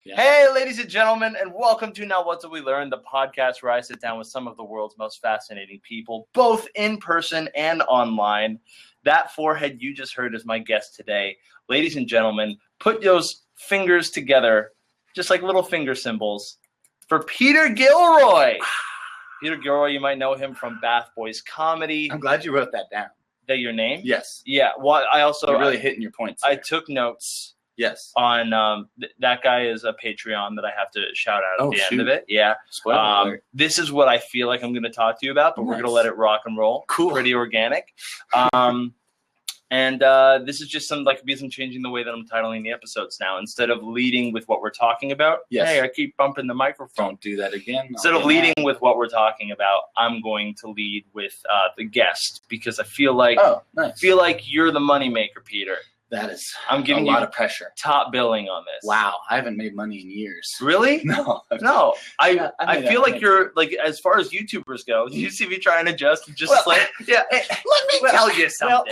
Yeah. Hey, ladies and gentlemen, and welcome to Now What Did We Learn, the podcast where I sit down with some of the world's most fascinating people, both in person and online. That forehead you just heard is my guest today. Ladies and gentlemen, put those fingers together, just like little finger symbols, for Peter Gilroy. Peter Gilroy, you might know him from Bath Boys Comedy. I'm glad you wrote that down. That your name? Yes. Yeah, well, I also... You're really hitting your points I here. took notes. Yes. On that guy is a Patreon that I have to shout out at the end of it. Yeah. Spoiler alert. This is what I feel like I'm going to talk to you about, but we're going to let it rock and roll. Cool. Pretty organic. And this is just some changing the way that I'm titling the episodes now. Instead of leading with what we're talking about, hey, I keep bumping the microphone. Don't do that again. Instead of leading with what we're talking about, I'm going to lead with the guest because I feel like you're the moneymaker, Peter. That is I'm giving a lot of pressure. Top billing on this. Wow, I haven't made money in years. Really? No. I feel like you're like, as far as YouTubers go, you see me trying to adjust and just let me tell you something.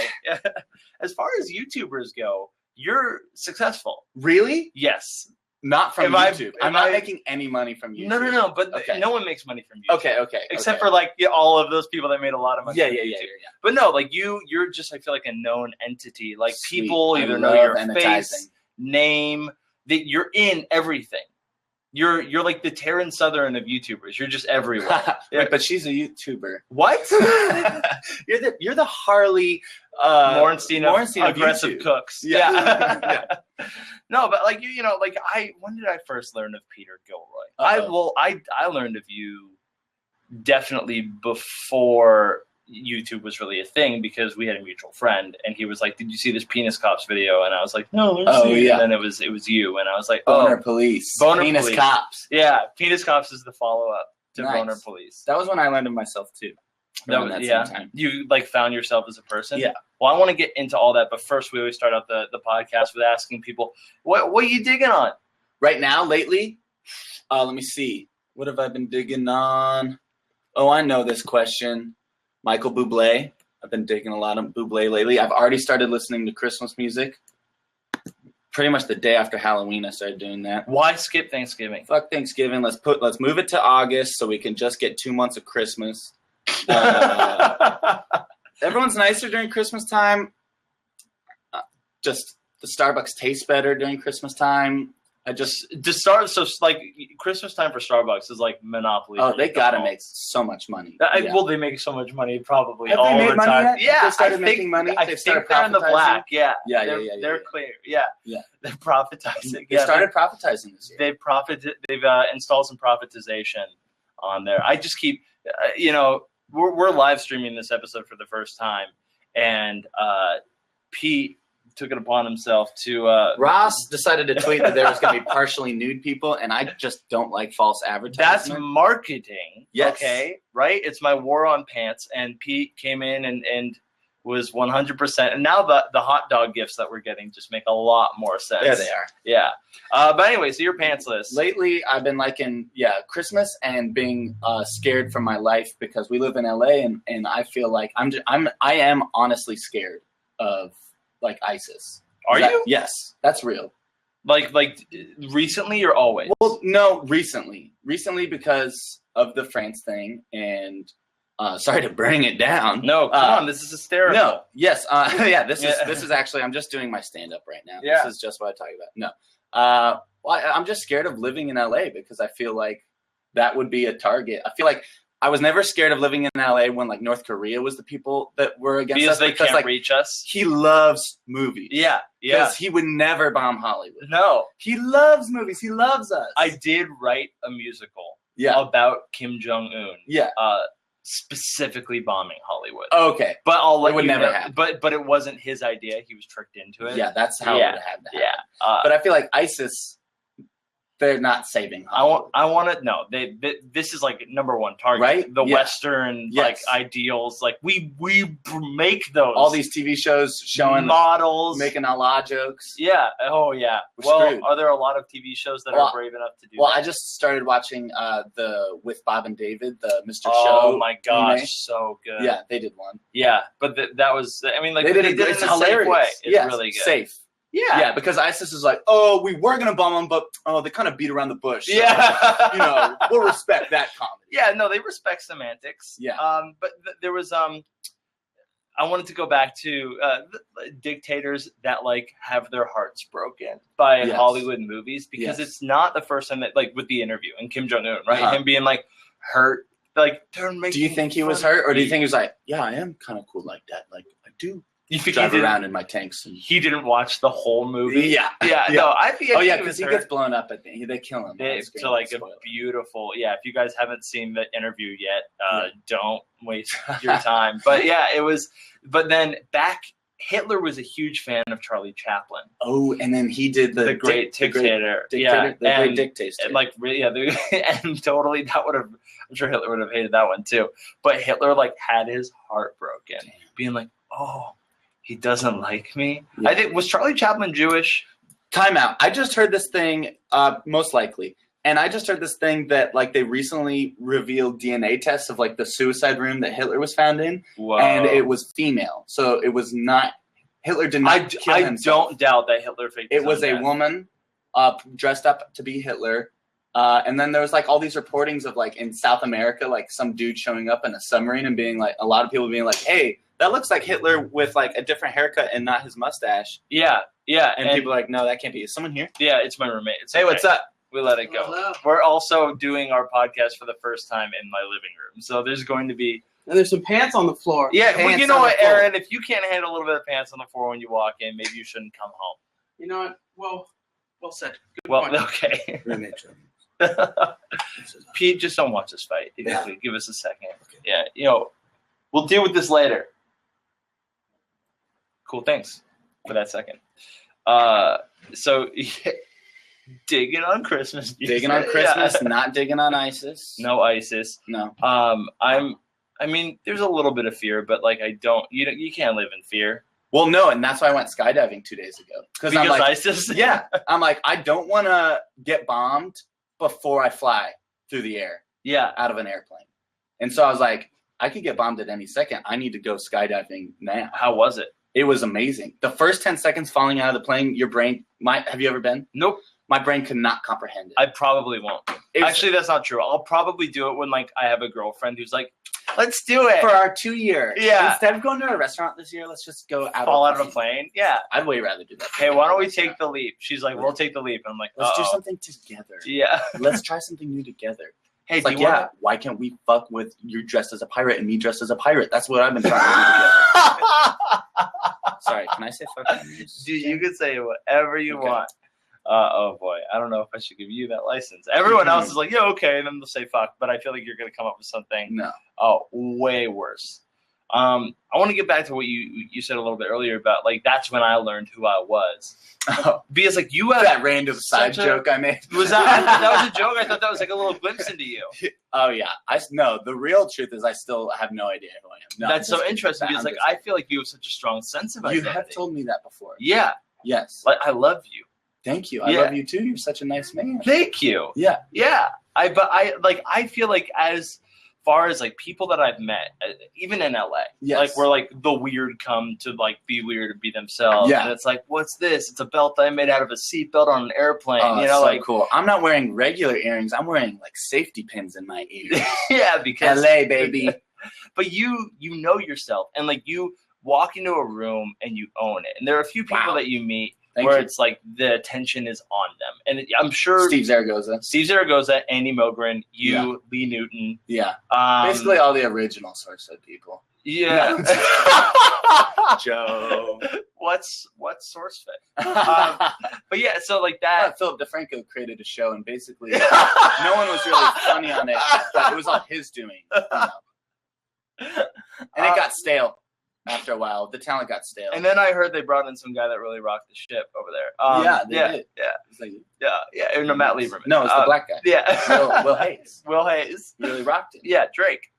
As far as YouTubers go, you're successful. Really? Yes. Not from YouTube. I'm not making any money from YouTube. No. But no one makes money from YouTube. Okay. Except for all of those people that made a lot of money. Yeah. But no, you're just, I feel like, a known entity. Like, Sweet. people either know your face, name, that you're in everything. You're like the Taryn Southern of YouTubers. You're just everywhere. Wait, but she's a YouTuber. What? You're the Harley Morenstein of aggressive YouTube. cooks. Yeah. No, but when did I first learn of Peter Gilroy? I learned of you definitely before YouTube was really a thing, because we had a mutual friend and he was like, "Did you see this Penis Cops video?" And I was like, "No, let's see." Yeah. And then it was you, and I was like, Boner Police. Penis Police. Cops. Yeah, Penis Cops is the follow-up to Nice. Boner Police. That was when I learned of myself too. Around that same time. You found yourself as a person? Yeah. Well, I want to get into all that, but first we always start out the podcast with asking people, what are you digging on? Right now, lately, let me see. What have I been digging on? Oh, I know this question. Michael Bublé. I've been digging a lot of Bublé lately. I've already started listening to Christmas music. Pretty much the day after Halloween, I started doing that. Why skip Thanksgiving? Fuck Thanksgiving. Let's move it to August so we can just get 2 months of Christmas. Everyone's nicer during Christmas time. Just the Starbucks tastes better during Christmas time. Christmas time for Starbucks is like Monopoly. Oh, they gotta make so much money. Well, they make so much money probably Have all they made the money time. yet? Yeah, They started making money? I They've think started they're in the profitizing? black. Yeah, Yeah. They're clear. Yeah, they're profitizing. They started profitizing this year. They've installed some profitization on there. I just keep, we're live streaming this episode for the first time, and Pete took it upon himself to Ross decided to tweet that there was going to be partially nude people, and I just don't like false advertising. That's marketing. Yes. Okay, right? It's my war on pants, and Pete came in and was 100%. And now the hot dog gifts that we're getting just make a lot more sense. There they are. Yeah. But anyway, so your pantsless. Lately, I've been liking, Christmas and being scared for my life because we live in LA, and I feel like I am honestly scared of ISIS. Are you? Yes, that's real. Like recently or always? Well, no, recently. Recently because of the France thing, and sorry to bring it down. No, come on, this is hysterical. No, yes, this is actually, I'm just doing my stand-up right now. Yeah. This is just what I talk about. No, I'm just scared of living in LA because I feel like that would be a target. I feel like I was never scared of living in LA when North Korea was the people that were against us. They can't reach us. He loves movies. Yeah. Because he would never bomb Hollywood. No. He loves movies. He loves us. I did write a musical about Kim Jong-un. Yeah. Specifically bombing Hollywood. Okay. But I'll let it would you never know. happen. But it wasn't his idea. He was tricked into it. Yeah, that's how it would have had to happen. Yeah. But I feel like ISIS, they're not saving Hollywood. I want to know. This is number one target, right? The Western ideals. We make those. All these TV shows showing models making Allah jokes. Yeah. Oh yeah. Screwed. Are there a lot of TV shows that are brave enough to do? Well, that? I just started watching the With Bob and David, the Mr. Show. Oh my gosh, remake. So good. Yeah, they did one. Yeah, but that was. I mean, they did it in a safe way. It's really good. Safe. Yeah, because ISIS is like, oh, we were going to bomb them, but they kind of beat around the bush. So, we'll respect that comedy. Yeah, no, they respect semantics. Yeah. But there was I wanted to go back to dictators that like have their hearts broken by Hollywood movies, because it's not the first time that, like, with the interview and Kim Jong-un, right? Him being like hurt, like they're making. Do you think he was hurt, or do you think he was like, yeah, I am kind of cool like that, like I do. You drive around in my tanks. And... He didn't watch the whole movie. Yeah. No, I think. Oh yeah, because he gets blown up at the end. They kill him. It's like a beautiful. Yeah, if you guys haven't seen the interview yet, don't waste your time. But yeah, it was. But then Hitler was a huge fan of Charlie Chaplin. Oh, and then he did the Great Dictator. The Great Dictator. And like, really, and totally, that would have. I'm sure Hitler would have hated that one too. But Hitler like had his heart broken, being like, oh. He doesn't like me. Yeah. I think, was Charlie Chaplin Jewish? Time out. I just heard this thing, most likely. And I just heard this thing that, like, they recently revealed DNA tests of, like, the suicide room that Hitler was found in. Whoa. And it was female. So it was not, Hitler did not kill himself. I don't doubt that Hitler faked his It was a woman dressed up to be Hitler. And then there was, like, all these reportings of, like, in South America, like, some dude showing up in a submarine and being, like, a lot of people being like, hey, that looks like Hitler with, like, a different haircut and not his mustache. Yeah. And people are like, no, that can't be. Is someone here? Yeah, it's my roommate. Hey, what's up? We let it go. Hello. We're also doing our podcast for the first time in my living room. So there's going to be... And there's some pants on the floor. Yeah, well, you know what, Aaron? If you can't handle a little bit of pants on the floor when you walk in, maybe you shouldn't come home. You know what? Well said. Good well, point. Okay. Pete, just don't watch this fight. Give us a second. Okay. Yeah, we'll deal with this later. Cool, thanks for that second. So, digging on Christmas. Digging on Christmas, not digging on ISIS. No ISIS. No. I mean, there's a little bit of fear, but like, you can't live in fear. Well, no, and that's why I went skydiving 2 days ago. Because I'm like, ISIS? Yeah. I'm like, I don't want to get bombed before I fly through the air. Yeah. Out of an airplane. And so I was like, I could get bombed at any second. I need to go skydiving now. How was it? It was amazing. The first 10 seconds falling out of the plane, your brain have you ever been? Nope. My brain could not comprehend it. I probably won't. Actually, that's not true. I'll probably do it when, like, I have a girlfriend who's like, let's do it. For our 2 year. Yeah. Instead of going to a restaurant this year, let's just go fall out of a plane. Yeah. I'd way rather do that. Hey, why don't we take the leap? She's like, we'll take the leap. And I'm like, let's do something together. Yeah. Let's try something new together. Hey, it's like, why can't we fuck with you dressed as a pirate and me dressed as a pirate? That's what I've been trying to do together. Sorry, can I say fuck? Dude, you can say whatever you want. Oh boy, I don't know if I should give you that license. Everyone else is like, yeah, okay, and then they'll say fuck, but I feel like you're gonna come up with something way worse. I want to get back to what you said a little bit earlier about, like, that's when I learned who I was. Because, like, you have that random side joke I made. Was that was a joke? I thought that was like a little glimpse into you. Oh yeah, no. The real truth is I still have no idea who I am. No, that's so interesting because, like, I feel like you have such a strong sense of identity. You have told me that before. Yeah. Yes. Like, I love you. Thank you. I love you too. You're such a nice man. Thank you. Yeah. Yeah. I feel like as far as, like, people that I've met, even in LA, like, where, like, the weird come to, like, be weird and be themselves. Yeah. And it's like, what's this? It's a belt that I made out of a seatbelt on an airplane. Oh, you know, so like, cool. I'm not wearing regular earrings. I'm wearing, like, safety pins in my ears. Yeah, because LA, baby. But you know yourself, and, like, you walk into a room and you own it. And there are a few people that you meet where it's like the attention is on them. And I'm sure Steve Zaragoza, Andy Mogren, Lee Newton. Yeah. Basically all the original source of people. Yeah. Joe. What's SourceFit? But yeah, so like that. Philip DeFranco created a show, and basically no one was really funny on it, but it was all his doing. You know? And it got stale. After a while, the talent got stale. And then I heard they brought in some guy that really rocked the ship over there. They did. Yeah. No, Matt Lieberman. No, it's the black guy. Yeah. Will Hayes. Will Hayes. He really rocked it. Yeah, Drake.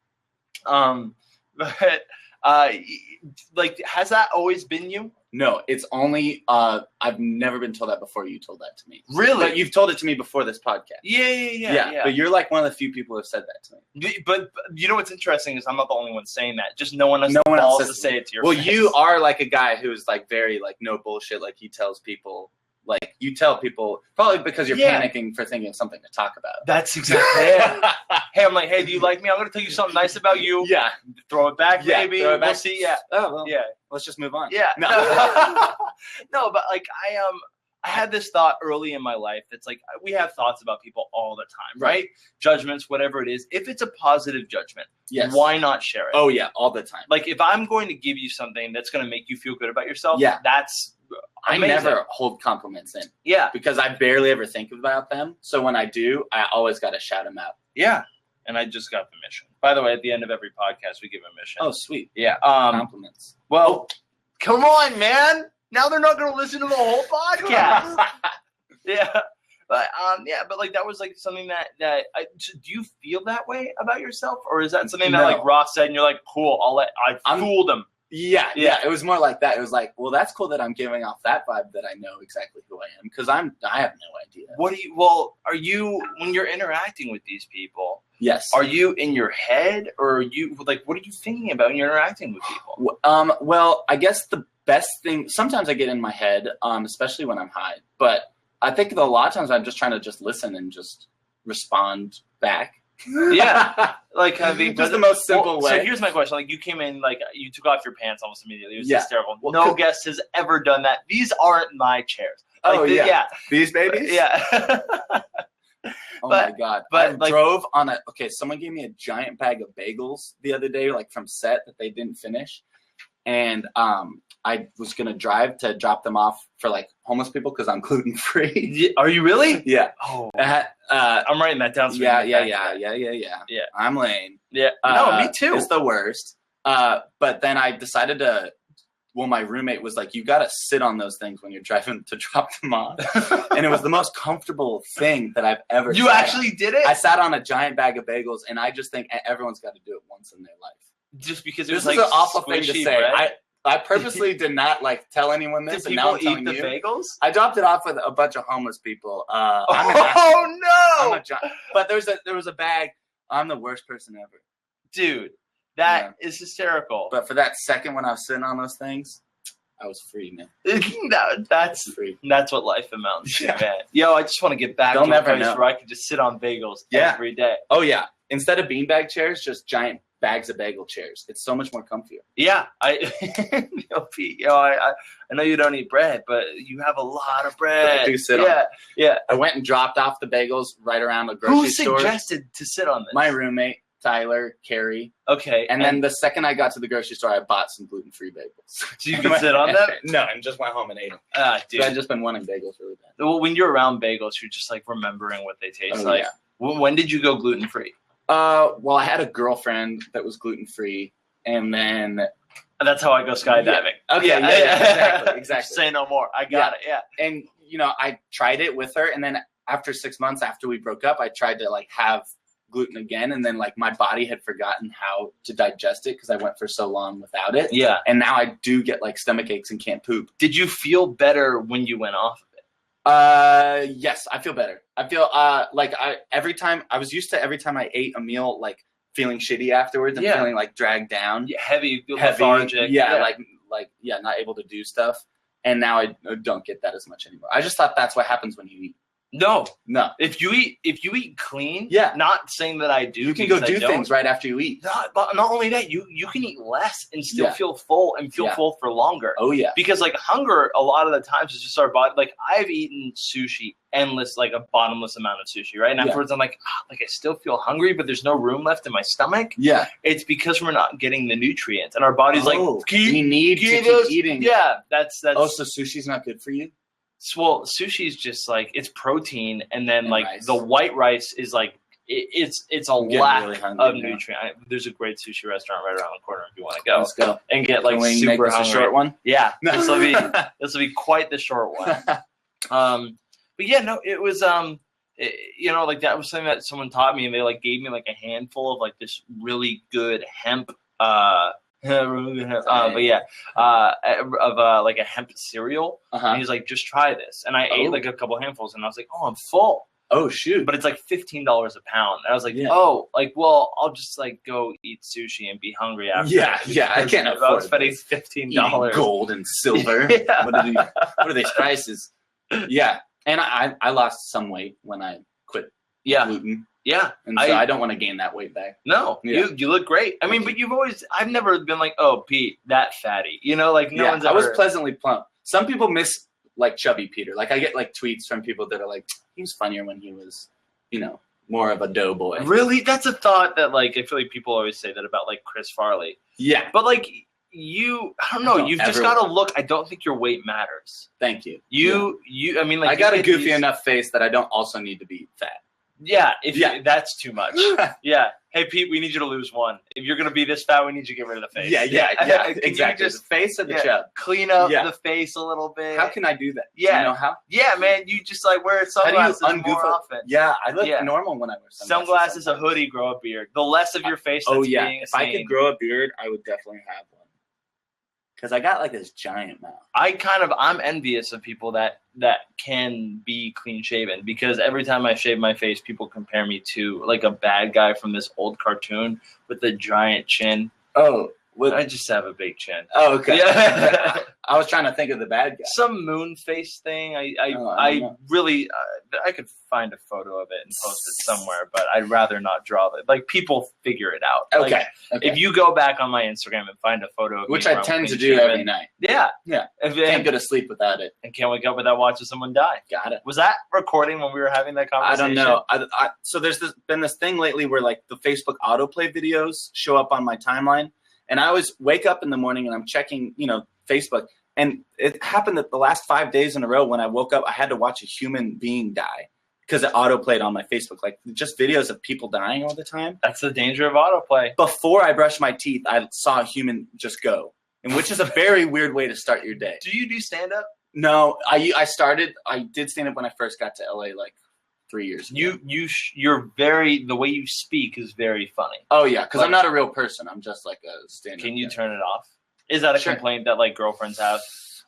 But Like, has that always been you? No, it's only I've never been told that before. You told that to me. Really? But you've told it to me before this podcast. Yeah. But you're like one of the few people who have said that to me. But you know what's interesting is I'm not the only one saying that. Just no one has No the one else balls says to say it to your Well, face. you are like a guy who's like very like no bullshit. Like he tells people, like you tell people probably because you're panicking for thinking of something to talk about. That's exactly it. Hey, I'm like, hey, do you like me? I'm going to tell you something nice about you. Yeah. Throw it back, maybe. Throw it back. We'll see. Yeah. Oh, well, Yeah. let's just move on. Yeah. No. No, but like I had this thought early in my life that's like we have thoughts about people all the time, right? Judgments, whatever it is. If it's a positive judgment, why not share it? Oh yeah, all the time. Like if I'm going to give you something that's going to make you feel good about yourself, that's amazing. I never hold compliments in. Yeah. Because I barely ever think about them. So when I do, I always got to shout them out. Yeah. And I just got the mission. By the way, at the end of every podcast, we give a mission. Oh, sweet. Yeah. Compliments. Well, come on, man. Now they're not going to listen to the whole podcast. Yeah. But like that was like something that do you feel that way about yourself, or is that something that like Ross said and you're like, cool, I fooled him. Yeah. It was more like that. It was like, well, that's cool that I'm giving off that vibe that I know exactly who I am because I have no idea. Are you when you're interacting with these people? Yes. Are you in your head, or are you like what are you thinking about when you're interacting with people? Well, I guess the best thing. Sometimes I get in my head, especially when I'm high. But I think that a lot of times I'm just trying to just listen and just respond back. Yeah, like just the most simple way. So here's my question: like you came in, like you took off your pants almost immediately. It was hysterical. Well, no guest has ever done that. These aren't my chairs. Like, These babies. Yeah. Oh my god! I drove on a. Okay, someone gave me a giant bag of bagels the other day, like from set that they didn't finish, and I was gonna drive to drop them off for like homeless people because I'm gluten free. Are you really? Yeah. Oh. I'm writing that down. So Yeah. I'm lame. Yeah. No, me too. It's the worst. But then I decided to. Well, my roommate was like, you got to sit on those things when you're driving to drop them off. And it was the most comfortable thing that I've ever You actually did it? I sat on a giant bag of bagels, and I just think everyone's got to do it once in their life. Just because it was was like an awful thing to say. Right? I purposely did not like tell anyone this. Did and now people I'm telling eat the bagels? I dropped it off with a bunch of homeless people. No! But there was a bag. I'm the worst person ever. Dude. That is hysterical. But for that second when I was sitting on those things, I was free, man. That's free. That's what life amounts to, man. Yo, I just want to get back to a place where I can just sit on bagels every day. Oh, yeah. Instead of beanbag chairs, just giant bags of bagel chairs. It's so much more comfier. Yeah. Pete, I know you don't eat bread, but you have a lot of bread. I do sit on it. I went and dropped off the bagels right around a grocery store. Who suggested to sit on this? My roommate. Tyler, Carrie. Okay. And then the second I got to the grocery store, I bought some gluten-free bagels. So you could sit on them? No, and just went home and ate them. Dude. So I've just been wanting bagels really bad. Well, when you're around bagels, you're just like remembering what they taste like. Yeah. When did you go gluten-free? Well, I had a girlfriend that was gluten-free, and then... That's how I go skydiving. Yeah. Okay, exactly. Say no more. I got it, yeah. And, I tried it with her, and then after 6 months after we broke up, I tried to, have gluten again, and then my body had forgotten how to digest it because I went for so long without it. Yeah. And now I do get stomach aches and can't poop. Did you feel better when you went off of it? Yes, I feel better. I feel every time I ate a meal, feeling shitty afterwards and feeling dragged down. Yeah, heavy, lethargic. Yeah, not able to do stuff. And now I don't get that as much anymore. I just thought that's what happens when you eat. No. If you eat clean, yeah. Not saying that I do. You can go do things right after you eat. But not only that, you can eat less and still feel full and feel full for longer. Oh yeah. Because hunger a lot of the times is just our body. I've eaten sushi, endless, a bottomless amount of sushi, right? And afterwards I'm I still feel hungry, but there's no room left in my stomach. Yeah. It's because we're not getting the nutrients, and our body's we need to keep eating. Yeah, that's. Oh, so sushi's not good for you? Well, sushi is just it's protein, and then the white rice is it's a lack really of nutrient. There's a great sushi restaurant right around the corner if you want to go. Let's go and get Can we super make this a short one. Yeah, this will be quite the short one. But yeah, no, it was that was something that someone taught me, and they gave me a handful of this really good hemp But yeah, of like a hemp cereal. And he's like, just try this. And I ate like a couple handfuls, and I was like, oh, I'm full. Oh shoot! But it's like $15 a pound. And I was like, well, I'll just like go eat sushi and be hungry after. Yeah, I can't afford. I was spending $15. Gold and silver. What are these prices? Yeah, and I lost some weight when I quit gluten. Yeah, and so I don't want to gain that weight back. No, you look great. I mean, but I've never been like, oh, Pete, that fatty. You know, like no one's ever. I was pleasantly plump. Some people miss like chubby Peter. Like I get like tweets from people that are like, he was funnier when he was, more of a doughboy. Really? That's a thought that like I feel like people always say that about like Chris Farley. Yeah. But like I don't know. You've just got to look. I don't think your weight matters. Thank you. I mean, like I got a goofy enough face that I don't also need to be fat. Yeah, that's too much. Yeah. Hey, Pete, we need you to lose 1. If you're going to be this fat, we need you to get rid of the face. Yeah, exactly. Just the face or the chub? Clean up the face a little bit. How can I do that? Yeah. Do you know how? Yeah, man. You just like wear sunglasses more often. Yeah, I look normal when I wear sunglasses. A hoodie, grow a beard. The less of your face that's being If I could grow a beard, I would definitely have one. Because I got like this giant mouth. I'm envious of people that can be clean shaven, because every time I shave my face, people compare me to like a bad guy from this old cartoon with a giant chin. Oh, I just have a big chin. Oh, okay. Yeah. I was trying to think of the bad guy. Some moon face thing. I could find a photo of it and post it somewhere, but I'd rather not draw it. Like people figure it out. Okay. Like, if you go back on my Instagram and find a photo of which me I tend to do every night. Yeah. Can't go to sleep without it. And can't wake up without watching someone die. Got it. Was that recording when we were having that conversation? I don't know. So there's been this thing lately where like the Facebook autoplay videos show up on my timeline. And I always wake up in the morning and I'm checking, Facebook. And it happened that the last 5 days in a row when I woke up, I had to watch a human being die because it autoplayed on my Facebook. Like just videos of people dying all the time. That's the danger of autoplay. Before I brushed my teeth, I saw a human just go, and which is a very weird way to start your day. Do you do stand-up? No, I did stand-up when I first got to LA like 3 years ago. You're the way you speak is very funny. Oh yeah, because I'm not a real person. I'm just like a stand-up. Can you turn it off? Is that a complaint that like girlfriends have?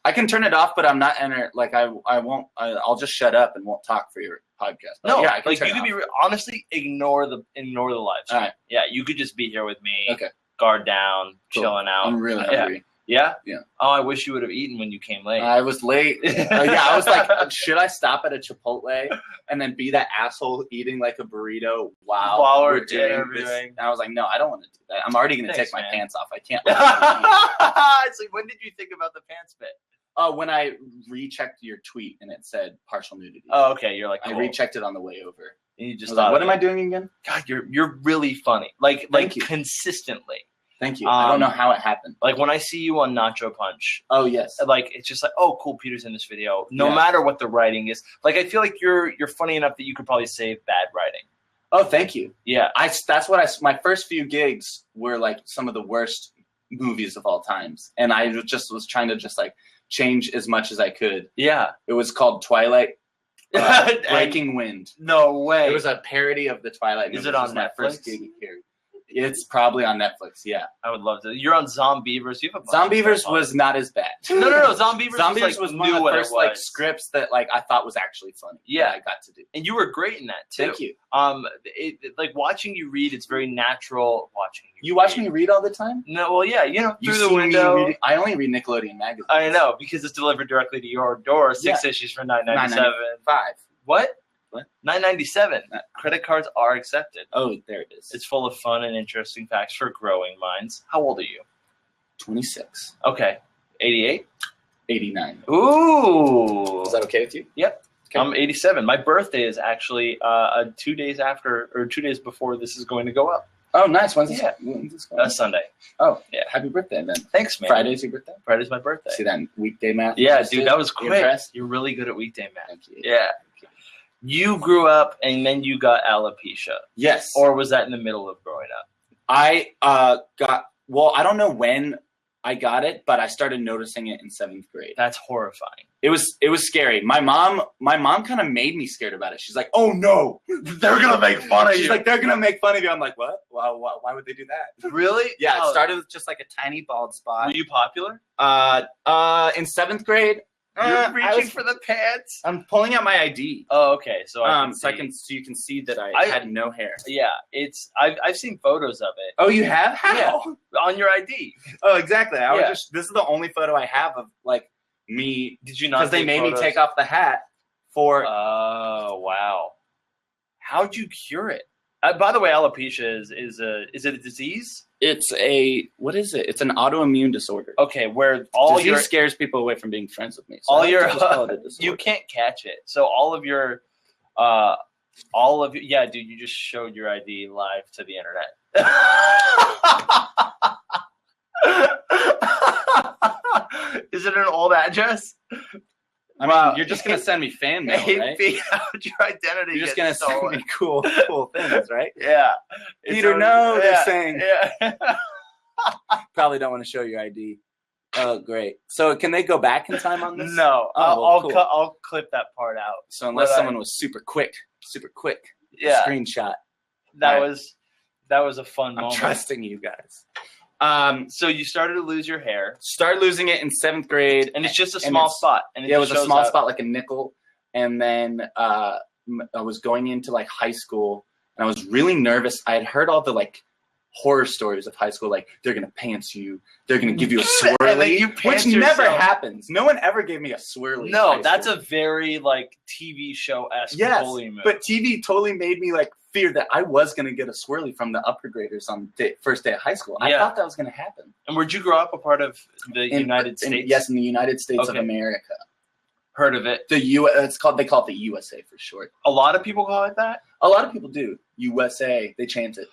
I can turn it off, but I'm not like I won't. I'll just shut up and won't talk for your podcast. But no, yeah, I can like you could be honestly ignore the live stream. All right. Yeah, you could just be here with me. Okay. Guard down, chilling out. I'm really hungry. Yeah? Yeah. Oh, I wish you would have eaten when you came late. I was late. I was like, should I stop at a Chipotle and then be that asshole eating like a burrito while we're doing this? And I was like, no, I don't want to do that. I'm already going to take my pants off. I can't. It's like, when did you think about the pants bit? Oh, when I rechecked your tweet and it said partial nudity. Oh, okay. You're like, cool. I rechecked it on the way over. And you just thought, what am I doing again? God, you're really funny. Like consistently. Thank you. I don't know how it happened. Like when I see you on Nacho Punch. Oh yes. Like it's just like, oh cool, Peter's in this video. No matter what the writing is. Like I feel like you're funny enough that you could probably save bad writing. Oh, thank you. Yeah. My first few gigs were like some of the worst movies of all times. And I just was trying to just like change as much as I could. Yeah. It was called Twilight Breaking Wind. No way. It was a parody of the Twilight movie. Is it on Netflix? My first gig here. It's probably on Netflix, yeah. I would love to. You're on Zombievers. You have a Zombievers was not as bad. No. Zombievers was one of the first like scripts that like I thought was actually funny. Yeah, I got to do. And you were great in that too. Thank you. Like watching you read, it's very natural. Watching you watch me read all the time? No, well, yeah, through the window. I only read Nickelodeon magazines. I know because it's delivered directly to your door. 6 issues for $9.97. $5. What? What? $9.97. Credit cards are accepted. Oh, there it is. It's full of fun and interesting facts for growing minds. How old are you? 26. Okay. 88? 89. Ooh. Is that okay with you? Yep. Okay. I'm 87. My birthday is actually 2 days after or 2 days before this is going to go up. Oh, nice. When's this going up? Sunday. Oh, yeah. Happy birthday, then. Thanks, man. Friday's your birthday? Friday's my birthday. See that weekday math? Yeah, dude, that was quick. Impressed? You're really good at weekday math. Thank you. Yeah. You grew up and then you got alopecia. Yes. Or was that in the middle of growing up? I I don't know when I got it, but I started noticing it in 7th grade. That's horrifying. It was scary. My mom kind of made me scared about it. She's like, "Oh no, They're gonna make fun of you." She's like, "They're gonna make fun of you." I'm like, "What? Why would they do that?" Really? Yeah, Oh. it started with just like a tiny bald spot. Were you popular? In 7th grade, You're reaching for the pants. I'm pulling out my ID. Oh, okay. So you can see that I had no hair. Yeah, I've seen photos of it. Oh, you have? How? On your ID. Oh, exactly. Yeah. This is the only photo I have of like me. Did you not? Because they made me take off the hat for. Oh wow! How'd you cure it? By the way, alopecia is it a disease? It's what is it? It's an autoimmune disorder. Okay, where all disease scares people away from being friends with me. So you can't catch it. So all of your, yeah, dude, you just showed your ID live to the internet. Is it an old address? I mean, you're just gonna send me fan mail, right? How'd your identity? You're just gonna send me cool things, right? Yeah. Peter, no, they're saying. Yeah. Probably don't want to show your ID. Oh, great. So can they go back in time on this? No. Oh, cool. I'll clip that part out. So unless someone was super quick, yeah, screenshot. That was a fun moment. I'm trusting you guys. So you started to lose your hair. Started losing it in 7th grade, and it's just a small spot. And it was a small spot, like a nickel. And then I was going into like high school, and I was really nervous. I had heard all the like horror stories of high school, like they're gonna pants you, they're gonna give you a swirly, which never happens. No one ever gave me a swirly. No, that's a very like TV show-esque bully move. But TV totally made me like fear that I was going to get a swirly from the upper graders on first day of high school. I thought that was going to happen. And where'd you grow up? A part of the United States? Yes, in the United States of America. Heard of it? They call it the USA for short. A lot of people call it that? A lot of people do. USA. They chant it.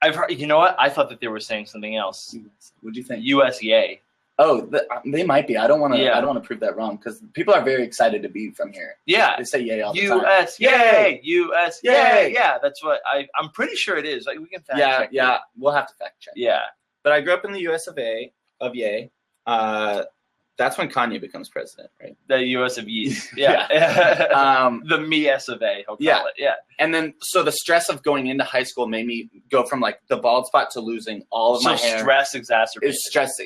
I've heard. You know what? I thought that they were saying something else. What'd you think? USA. Oh, they might be. I don't want to. I don't want to prove that wrong because people are very excited to be from here. Yeah, they say yay all the time. US, yay, US, yay. Yeah, that's what I'm pretty sure it is. Like we can fact check. Yeah, we'll have to fact check. Yeah, but I grew up in the US of A. Yay. That's when Kanye becomes president, right? The US of Yeast. Yeah. The me-s of A. He'll call it. Yeah. And then, so the stress of going into high school made me go from like the bald spot to losing all of my hair. So stress exacerbated. Stress,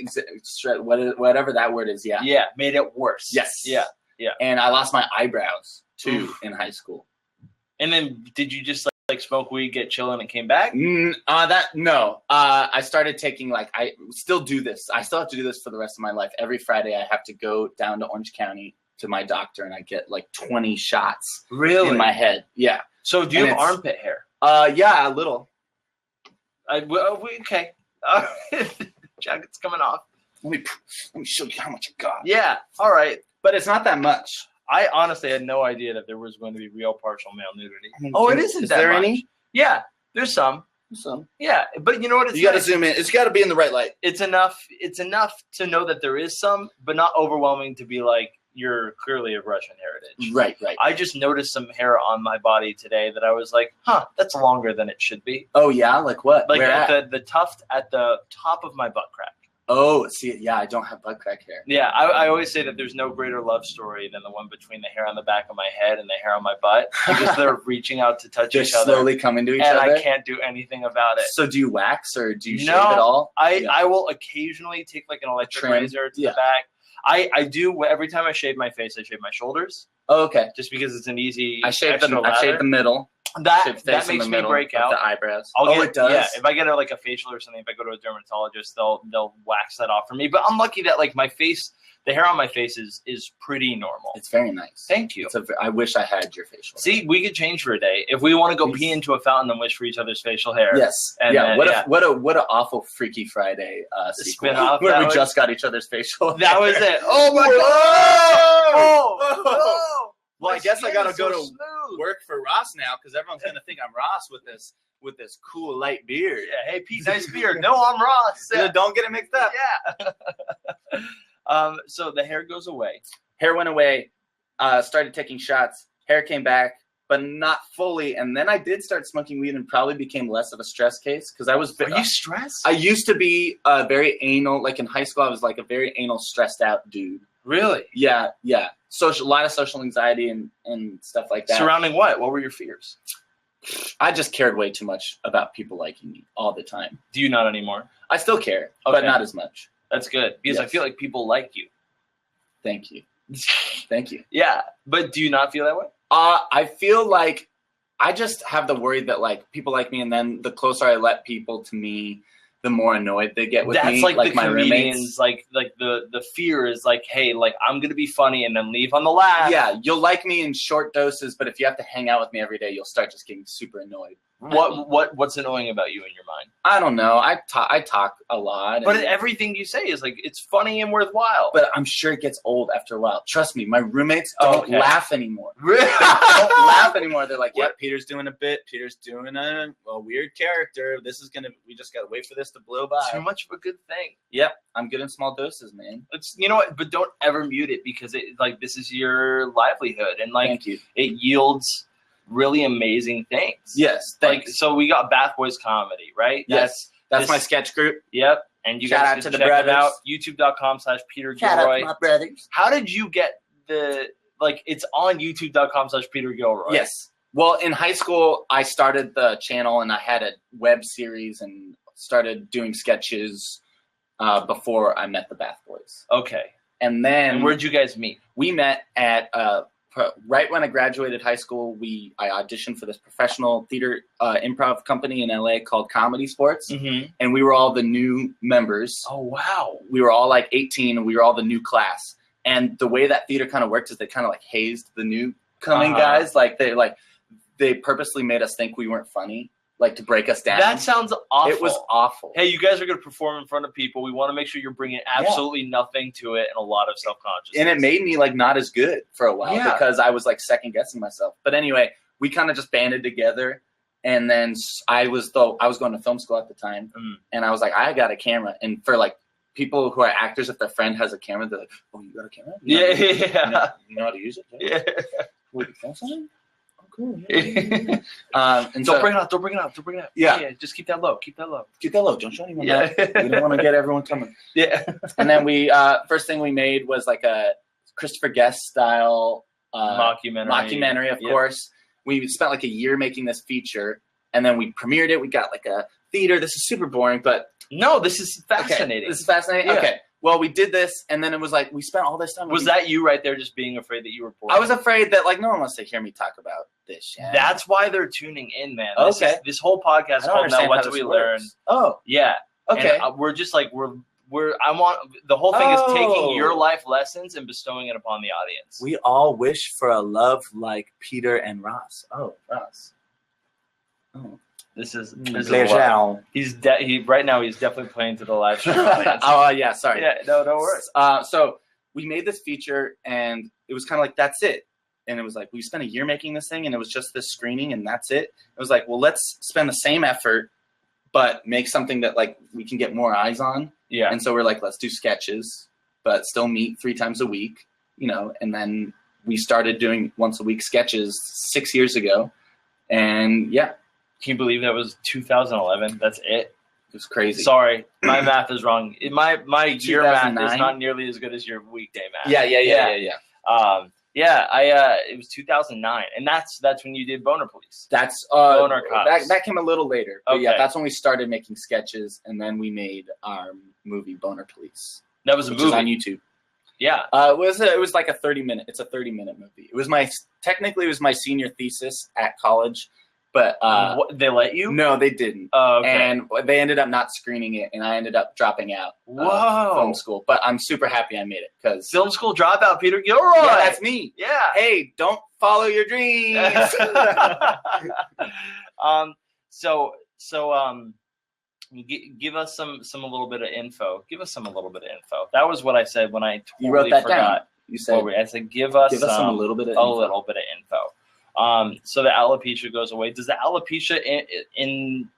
whatever that word is. Yeah. Yeah. Made it worse. Yes. Yeah. Yeah. And I lost my eyebrows too in high school. And then, did you just like smoke weed, get chill, and it came back? No. I started taking I still do this. I still have to do this for the rest of my life. Every Friday, I have to go down to Orange County to my doctor, and I get like 20 shots. Really? In my head. Yeah. So do you have armpit hair? Yeah, a little. Okay. Jacket's coming off. Let me show you how much I got. Yeah. All right. But it's not that much. I honestly had no idea that there was going to be real partial male nudity. It isn't. Is that there much. any? Yeah, there's some. Yeah, but you know what? It's you got to zoom in. It's got to be in the right light. It's enough. It's enough to know that there is some, but not overwhelming to be like you're clearly of Russian heritage. Right. I just noticed some hair on my body today that I was like, that's longer than it should be. Oh yeah, like what? Like Where at the tuft at the top of my butt crack. Oh, see, yeah, I don't have butt crack hair. Yeah, I always say that there's no greater love story than the one between the hair on the back of my head and the hair on my butt, because they're reaching out to touch each other. They're slowly coming to each other. And I can't do anything about it. So do you wax or do you shave at all? I will occasionally take like an electric razor to the back. I do, every time I shave my face, I shave my shoulders. Oh, okay. Just because it's an easy I shave the middle. That makes me break out. The eyebrows. It does? Yeah, if I get a facial or something, if I go to a dermatologist, they'll wax that off for me. But I'm lucky that like my face, the hair on my face is pretty normal. It's very nice. Thank you. I wish I had your facial hair. See, we could change for a day. If we want to go pee into a fountain and wish for each other's facial hair. Yes. And what an awful Freaky Friday spin-off. Where we just got each other's facial hair. That was it. Oh my God. Oh. Well, I guess I gotta go to work for Ross now because everyone's gonna think I'm Ross with this cool light beard. Yeah, hey Pete, nice beard. No, I'm Ross. Yeah. Don't get it mixed up. Yeah. So the hair goes away. Hair went away. Started taking shots. Hair came back, but not fully. And then I did start smoking weed and probably became less of a stress case because I was. Are you stressed? I used to be very anal. Like in high school, I was like a very anal, stressed out dude. Really? Yeah. A lot of social anxiety and stuff like that. Surrounding what? What were your fears? I just cared way too much about people liking me all the time. Do you not anymore? I still care, Okay. but not as much. That's good because I Yes. feel like people like you. Thank you. Thank you. Yeah, but do you not feel that way? I feel like I just have the worry that like people like me, and then the closer I let people to me, the more annoyed they get with That's me. like the my comedians, roommates. like the fear is like, hey, like I'm gonna be funny and then leave on the laugh. Yeah, you'll like me in short doses, but if you have to hang out with me every day, you'll start just getting super annoyed. What's annoying about you in your mind? I don't know. I talk a lot, But everything you say is like it's funny and worthwhile. but I'm sure it gets old after a while. Trust me, my roommates don't Okay. laugh anymore. Really? They don't laugh anymore. They're like, yeah, What? Peter's doing a bit. Peter's doing a weird character. We just gotta wait for this to blow by. Too much of a good thing. Yep, I'm good in small doses, man. It's you know what, but don't ever mute it because it like this is your livelihood and like Thank you. it yields really amazing things. Yes, Like thanks. so we got Bath Boys Comedy, right? Yes, that's this- my sketch group. Yep. And you Shout guys out can to the check it brothers. out. YouTube.com/Peter Gilroy. brothers. How did you get it's on YouTube.com/Peter Gilroy? Yes. Well, in high school, I started the channel and I had a web series and started doing sketches before I met the Bath Boys. Okay. And then And where'd you guys meet? we met at right when I graduated high school. I auditioned for this professional theater improv company in LA called Comedy Sports, Mm-hmm. and we were all the new members. Oh wow. We were all like 18, and we were all the new class. And the way that theater kind of worked is they kind of like hazed the new coming guys. Like they purposely made us think we weren't funny, like to break us down. That sounds awful. It was awful. Hey, you guys are going to perform in front of people. We want to make sure you're bringing absolutely nothing to it and a lot of self-consciousness. And it made me like not as good for a while because I was like second guessing myself. But anyway, we kind of just banded together. And then I was going to film school at the time, and I was like, I got a camera. And for like people who are actors, if their friend has a camera, they're like, "Oh, you got a camera? You know how to use it? Yeah. Would you film something? Oh, cool. Don't And so bring it up. Don't bring it up. Don't bring it up. Yeah. Just keep that low. Keep that low. keep that low. Don't show anyone Yeah. that. We don't want to get everyone coming. Yeah. And then we first thing we made was like a Christopher Guest style mockumentary, of course. We spent like a year making this feature, and then we premiered it. We got like a theater. This is super boring, but No, this is fascinating. Okay, this is fascinating. Yeah. Okay. Well, we did this, and then it was like we spent all this time. Was that you right there just being afraid that you were bored? I was afraid that like no one wants to hear me talk about this shit. That's why they're tuning in, man. Okay. This whole podcast I don't called Now understand What how Do this We Learn? works. Oh, Yeah. okay. And, we're just like I want the whole thing is taking Oh. your life lessons and bestowing it upon the audience. We all wish for a love like Peter and Ross. Oh, Ross. Oh. This is Pleasure. he right now he's definitely playing to the live stream audience. Oh, yeah, sorry. Yeah, no, don't worry. So we made this feature, and it was kind of like, that's it. And it was like, we spent a year making this thing, and it was just this screening, and that's it. It was like, well, let's spend the same effort, but make something that like we can get more eyes on. Yeah. And so we're like, let's do sketches, but still meet 3 times a week, and then we started doing once a week sketches 6 years ago. And yeah, Can you believe that was 2011? That's it. it was crazy. Sorry, my math is wrong. My year math is 2009? not nearly as good as your weekday math. Yeah. It was 2009, and that's when you did Boner Police. That's Boner Cops. that came a little later. But Okay. yeah, that's when we started making sketches, and then we made our movie Boner Police, That was a which is on movie. YouTube. Yeah. It was like a 30-minute. It's a 30-minute movie. It was my senior thesis at college, but What, they let you? no, they didn't. Oh, okay. And they ended up not screening it, and I ended up dropping out of Whoa. film school. But I'm super happy I made it because Film school dropout, Peter Gilroy. yeah, that's me. Yeah. Hey, don't follow your dreams. Give us a little bit of info. Give us a little bit of info. That was what I said when I totally You wrote that down. forgot. You said I said give us some a little bit of a info. little bit of info. So the alopecia goes away. Does the alopecia in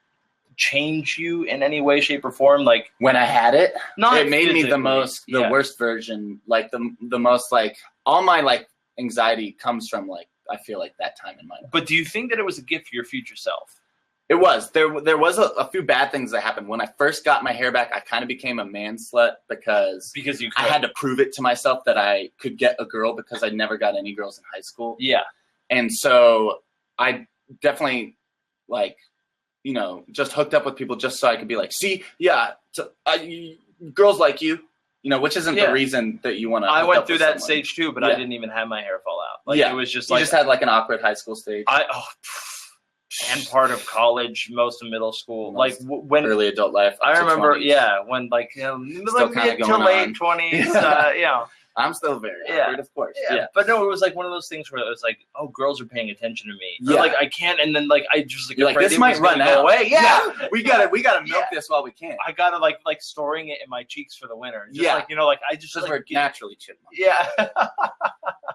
change you in any way, shape, or form? Like When I had it, not it made me the physically. worst version. Like the most like all my like anxiety comes from like I feel like that time in my life. But do you think that it was a gift for your future self? It was. There was a few bad things that happened. When I first got my hair back, I kind of became a man slut because you I had to prove it to myself that I could get a girl because I never got any girls in high school. Yeah. And so I definitely, like, just hooked up with people just so I could be like, see, girls like you, which isn't the reason that you want to. I went through that stage too, but I didn't even have my hair fall out. Like, it was just you just had like an awkward high school stage. And part of college, most of middle school, like when early adult life. I remember, 20s. When like still mid to late 20s, I'm still very awkward, of course. Yeah. But no, it was like one of those things where it was like, oh, girls are paying attention to me. Yeah. Or like I can't, and then like I just like, you're like, this might run out. Away. Yeah. we gotta milk this while we can. I gotta like storing it in my cheeks for the winter. Just I just we're naturally chipmunks. Yeah.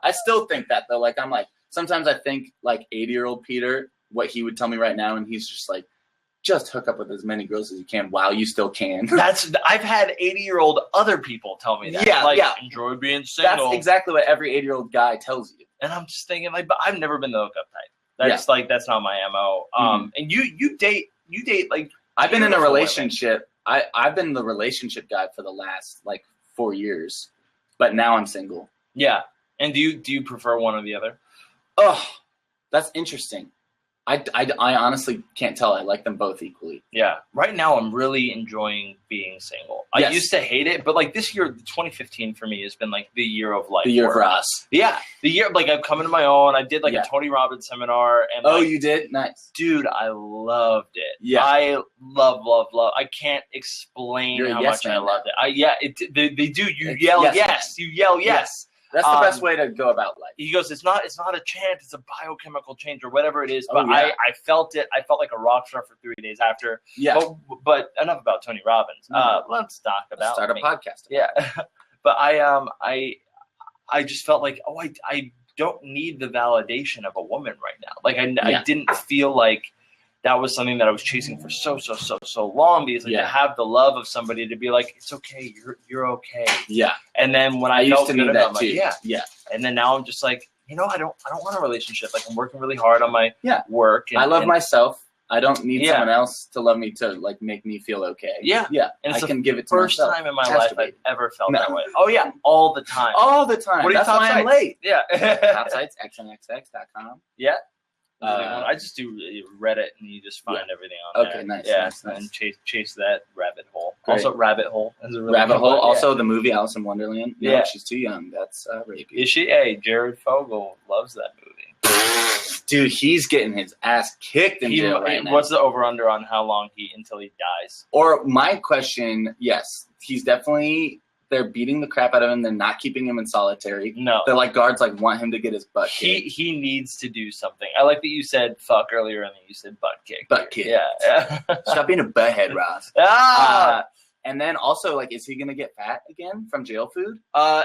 I still think that though. Like I'm like sometimes I think like 80-year-old Peter, what he would tell me right now, and he's just like, just hook up with as many girls as you can while you still can. I've had 80-year-old other people tell me that. Yeah, enjoy being single. That's exactly what every 80-year-old guy tells you. And I'm just thinking like, but I've never been the hookup type. That's not my MO. And you date like I've been in a relationship. I've been the relationship guy for the last like 4 years, but now I'm single. Yeah. And do you prefer one or the other? Oh, that's interesting. I honestly can't tell. I like them both equally. Yeah. Right now, I'm really enjoying being single. Yes. I used to hate it, but like this year, 2015 for me has been like the year of life. The year for us. Yeah. The year, like I've come into my own. I did like a Tony Robbins seminar. And you did? Nice. Dude, I loved it. Yeah. I love. I can't explain how much I loved it. They do. You yell yes. You yell yes. That's the best way to go about life. He goes, it's not a chant, it's a biochemical change or whatever it is. But I felt it. I felt like a rock star for 3 days after. Yeah. But enough about Tony Robbins. Let's talk about start a podcast. Yeah. But I just felt like, I don't need the validation of a woman right now. Like I didn't feel like that was something that I was chasing for so long, because to have the love of somebody to be like, it's okay, you're okay. Yeah. And then when I used to need that too. Like, yeah. And then now I'm just like, I don't want a relationship. Like I'm working really hard on my work. I love myself. I don't need someone else to love me to like make me feel okay. Yeah. Yeah. And I can give it to myself. First time in my life I've ever felt that way. Oh yeah. All the time. All the time. What are That's why I'm late. Yeah. Top sites, xnxx.com. Yeah. I just do Reddit, and you just find everything on there. Okay, nice. Yeah, nice. And chase that rabbit hole. Great. Also, Rabbit Hole. Really Rabbit Hole. Also, the movie Alice in Wonderland. No, yeah, she's too young. That's rapey. Is she? Hey, Jared Fogle loves that movie. Dude, he's getting his ass kicked in jail right now. What's the over/under on how long until he dies? Or my question, yes, he's definitely. They're beating the crap out of him. They're not keeping him in solitary. No. They're like guards want him to get his butt kicked. He needs to do something. I like that you said fuck earlier and then you said butt kick. Butt kick. Yeah. Stop being a butthead, Ross. And then also, like, is he going to get fat again from jail food? Or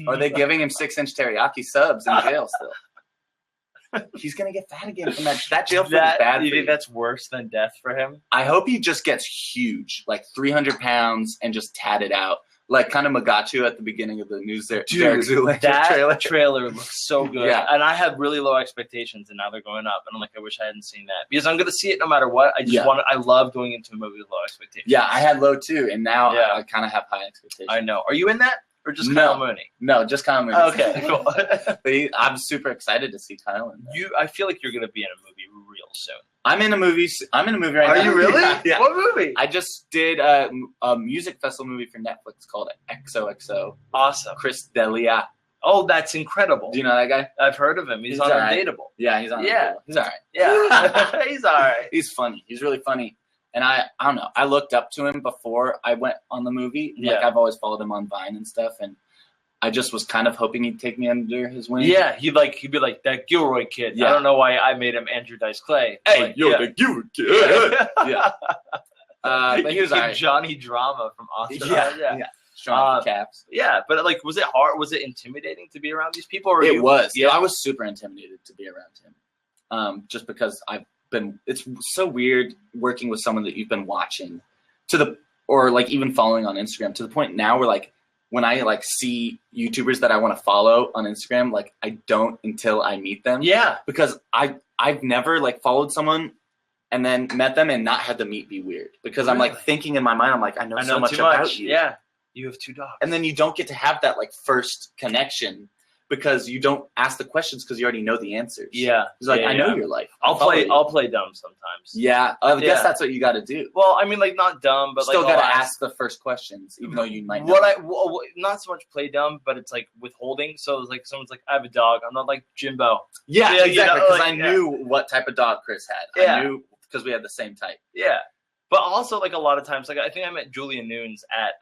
are they giving him 6-inch teriyaki subs in jail still? He's going to get fat again from that jail food is bad for you. Think that's worse than death for him? I hope he just gets huge, like 300 pounds and just tatted out. Like kind of Magachu at the beginning of the news there. Dude, that trailer looks so good. Yeah. And I had really low expectations, and now they're going up. And I'm like, I wish I hadn't seen that. Because I'm going to see it no matter what. I love going into a movie with low expectations. Yeah, I had low too. And now I kind of have high expectations. I know. Are you in that? Or just Kyle Mooney? No, just Kyle Mooney. Okay, cool. But I'm super excited to see Kyle in that. I feel like you're going to be in a movie real soon. I'm in a movie right now. Are you really? Yeah. What movie? I just did a music festival movie for Netflix called XOXO. Awesome. Chris D'Elia. Oh, that's incredible. Do you know that guy? I've heard of him. He's on Undateable. Yeah, he's on Undateable. He's all right. Yeah, he's all right. He's funny. He's really funny. And I don't know. I looked up to him before I went on the movie. Yeah. Like I've always followed him on Vine and stuff, and I just was kind of hoping he'd take me under his wing. Yeah, he'd be like that Gilroy kid. Yeah. I don't know why I made him Andrew Dice Clay. Hey, the Gilroy kid. Yeah. But he was all right. Johnny Drama from Austin. Yeah. Strong caps. Yeah, but like, was it hard? Was it intimidating to be around these people? Or it was. Yeah, I was super intimidated to be around him. Just because it's so weird working with someone that you've been watching or like even following on Instagram to the point now where like when I like see YouTubers that I want to follow on Instagram, like I don't until I meet them. Yeah. Because I've never like followed someone and then met them and not had the meet be weird. Because I'm like thinking in my mind, I'm like, I know so much about you. Yeah. You have 2 dogs. And then you don't get to have that like first connection because you don't ask the questions because you already know the answers. Yeah. It's like, I know your life. I'll play dumb sometimes. Yeah. I guess that's what you got to do. Well, I mean, like not dumb, but still like got to ask the first questions, even though you might know. Not so much play dumb, but it's like withholding. So it's like someone's like, I have a dog. I'm not like Jimbo. Yeah, exactly. Because I knew yeah. what type of dog Chris had. Yeah. I knew because we had the same type. Yeah. But also, like, a lot of times, like, I think I met Julia Nunes at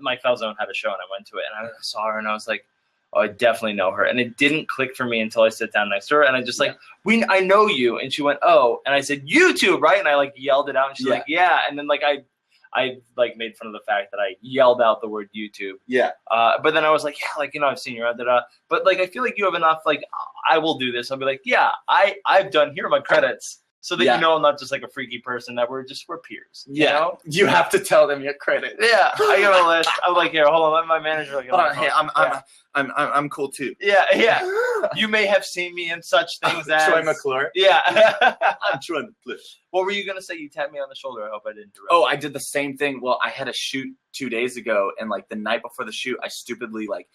Mike Falzone had a show, and I went to it, and I saw her, and I was like, oh, I definitely know her. And it didn't click for me until I sat down next to her, and I just, like, I know you. And she went, oh. And I said, YouTube, right? And I, like, yelled it out, and she's like, yeah. And then, like, I like, made fun of the fact that I yelled out the word YouTube. Yeah. But then I was like, yeah, like, you know, I've seen your da-da. But, like, I feel like you have enough, like, I will do this. I'll be like, yeah, I've done, here are my credits. So that you know I'm not just like a freaky person, that we're peers. You know? You have to tell them your credit. Yeah, I got a list. I'm like, here, hold on, let my manager. Like, hold on, hey, I'm cool too. Yeah. You may have seen me in such things as Troy McClure. Yeah, I'm Troy McClure. What were you gonna say? You tapped me on the shoulder. I hope I didn't interrupt. Oh, I did the same thing. Well, I had a shoot 2 days ago, and like the night before the shoot, I stupidly like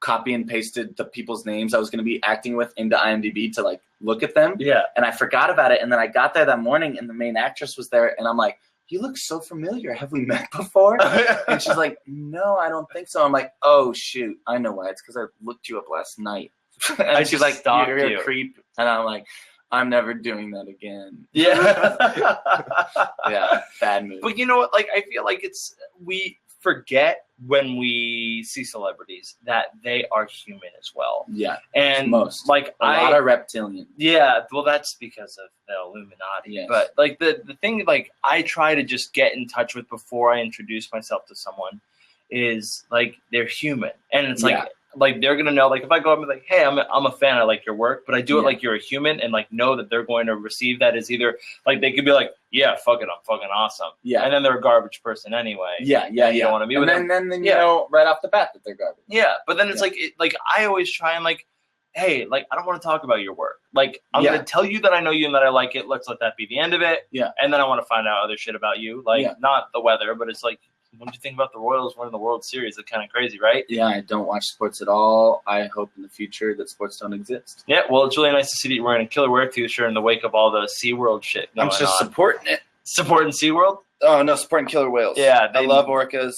copy and pasted the people's names I was going to be acting with into IMDb to like look at them. Yeah. And I forgot about it. And then I got there that morning and the main actress was there. And I'm like, you look so familiar. Have we met before? And she's like, no, I don't think so. I'm like, oh, shoot. I know why. It's because I looked you up last night. And she's like, you're a creep. And I'm like, I'm never doing that again. Yeah. Yeah. Bad move. But you know what? Like, I feel like we forget when we see celebrities that they are human as well. Yeah. And most. Like a lot of reptilian. Yeah. Well, that's because of the Illuminati. Yes. But like the thing like I try to just get in touch with before I introduce myself to someone is like they're human. And it's like they're gonna know, like if I go up and be like, hey, I'm a fan, I like your work, but I do it like you're a human and like know that they're going to receive that as either like they could be like, yeah, fuck it, I'm fucking awesome. Yeah. And then they're a garbage person anyway. Yeah. You don't want to be with them. And then you know right off the bat that they're garbage. Yeah. But then it's like I always try and like, hey, like I don't want to talk about your work. Like I'm gonna tell you that I know you and that I like it. Let's let that be the end of it. Yeah. And then I want to find out other shit about you. Like not the weather, but it's like, what do you think about the Royals winning the World Series? It's kind of crazy, right? Yeah, I don't watch sports at all. I hope in the future that sports don't exist. Yeah, well, it's really nice to see that you're wearing a Killer Wear t-shirt in the wake of all the SeaWorld shit going on. I'm just supporting it. Supporting SeaWorld? Oh, no, supporting killer whales. Yeah. I love orcas.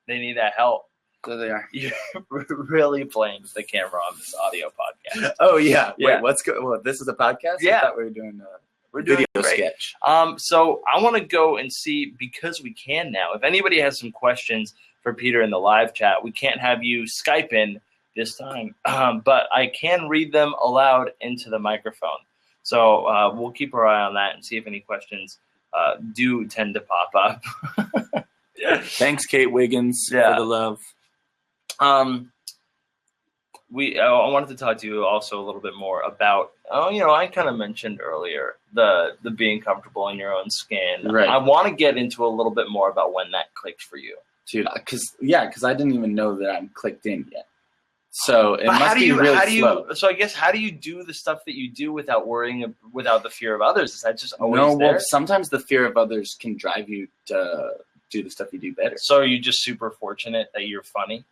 They need that help. There they are. You're really playing the camera on this audio podcast. Oh, yeah. Wait, what's good? Well, this is a podcast? Yeah. I thought we were doing We're doing video sketch. So I want to go and see, because we can now, if anybody has some questions for Peter in the live chat, we can't have you Skype in this time, but I can read them aloud into the microphone. So we'll keep our eye on that and see if any questions do tend to pop up. Thanks, Kate Wiggins, for the love. I wanted to talk to you also a little bit more about, I kind of mentioned earlier the being comfortable in your own skin. Right. I want to get into a little bit more about when that clicked for you. Dude, because I didn't even know that I'm clicked in yet. So it must be really slow. So I guess how do you do the stuff that you do without without the fear of others? Is that just always there? Well, sometimes the fear of others can drive you to do the stuff you do better. So are you just super fortunate that you're funny?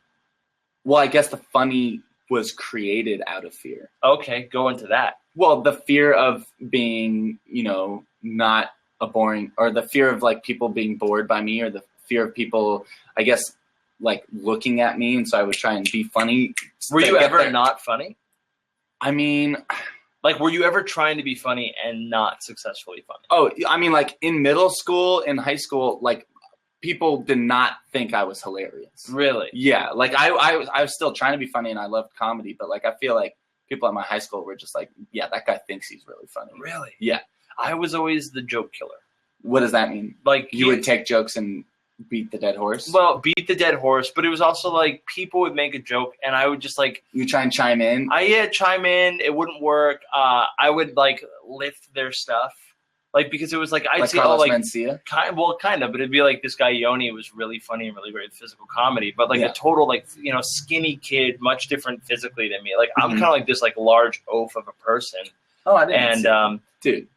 Well, I guess the funny was created out of fear. Okay, go into that. Well, the fear of being, not a boring, or the fear of like people being bored by me, or the fear of people, I guess, like looking at me, and so I was trying to be funny. Were you ever not funny? I mean, like, were you ever trying to be funny and not successfully funny? Oh, I mean, like in middle school, in high school, like people did not think I was hilarious. Really? Yeah. Like I was still trying to be funny, and I loved comedy, but like I feel like people at my high school were just like, yeah, that guy thinks he's really funny. Really? Yeah. I was always the joke killer. What does that mean? Like you would take jokes and beat the dead horse? Well, beat the dead horse, but it was also like people would make a joke and I would just like... You try and chime in? Chime in. It wouldn't work. I would like lift their stuff. Like, because it was like, I'd Like see, Carlos Mencia? kind of, but it'd be like this guy Yoni was really funny and really great at physical comedy, but like Yeah. a total, like, you know, skinny kid, much different physically than me. Like, I'm Mhm. kind of like this, like, large oaf of a person. Oh, I didn't see And, dude,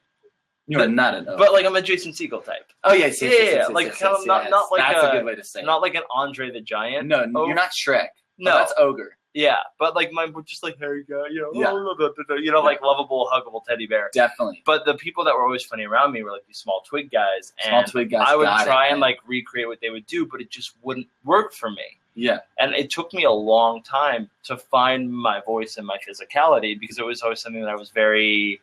you're not an oaf. but like, I'm a Jason Segel type. Oh, yes. Like, kind of not like That's a good way to say not like an Andre the Giant. No, oaf. you're not Shrek. No. Oh, that's Ogre. Yeah, but like just like hairy guy, you know, Yeah. like lovable, huggable teddy bear. Definitely. But the people that were always funny around me were like these small twig guys, Small and twig guys. I would got try it, and man. like recreate what they would do, but it just wouldn't work for me. Yeah. And it took me a long time to find my voice and my physicality because it was always something that I was very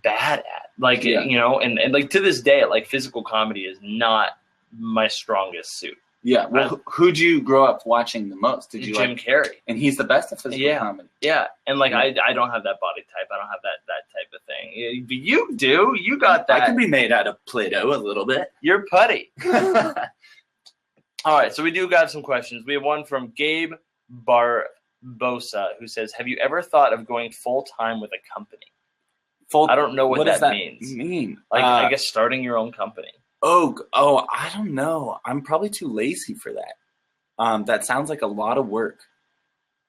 bad at. Like, Yeah. you know, and like to this day, like physical comedy is not my strongest suit. Yeah. Well, who'd you grow up watching the most? Did you Jim like? Carrey. And he's the best at physical comedy. Yeah, and like Yeah. I don't have that body type. I don't have that type of thing. But you do. You got that. I can be made out of Play-Doh a little bit. You're putty. All right, so we do got some questions. We have one from Gabe Barbosa who says, "Have you ever thought of going full time with a company?" I don't know what does that means. mean? Like, I guess starting your own company. Oh, I don't know. I'm probably too lazy for that. That sounds like a lot of work.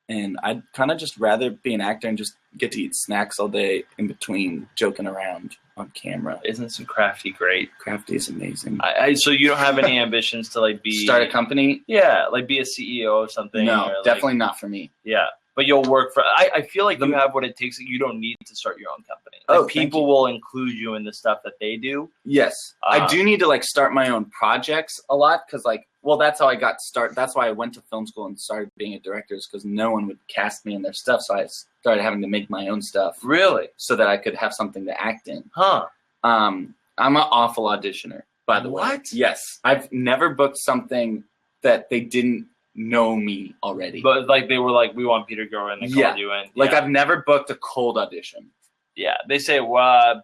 And I'd kind of just rather be an actor and just get to eat snacks all day in between joking around on camera. Isn't some Crafty great? Crafty is amazing. So you don't have any ambitions to like be Start a company? Yeah, like be a CEO of something. No, or, like, definitely not for me. Yeah. But you'll work for. I feel like you have what it takes. You don't need to start your own company. Like, Oh, people will include you in the stuff that they do. Yes, I do need to like start my own projects a lot because like, well, that's how I got started. That's why I went to film school and started being a director, is because no one would cast me in their stuff. So I started having to make my own stuff. Really? So that I could have something to act in. Huh? I'm an awful auditioner, by the way. What? Yes, I've never booked something that they didn't know me already. But like they were like, we want Peter Gilroy, and they called you in. Like yeah. I've never booked a cold audition. Yeah, they say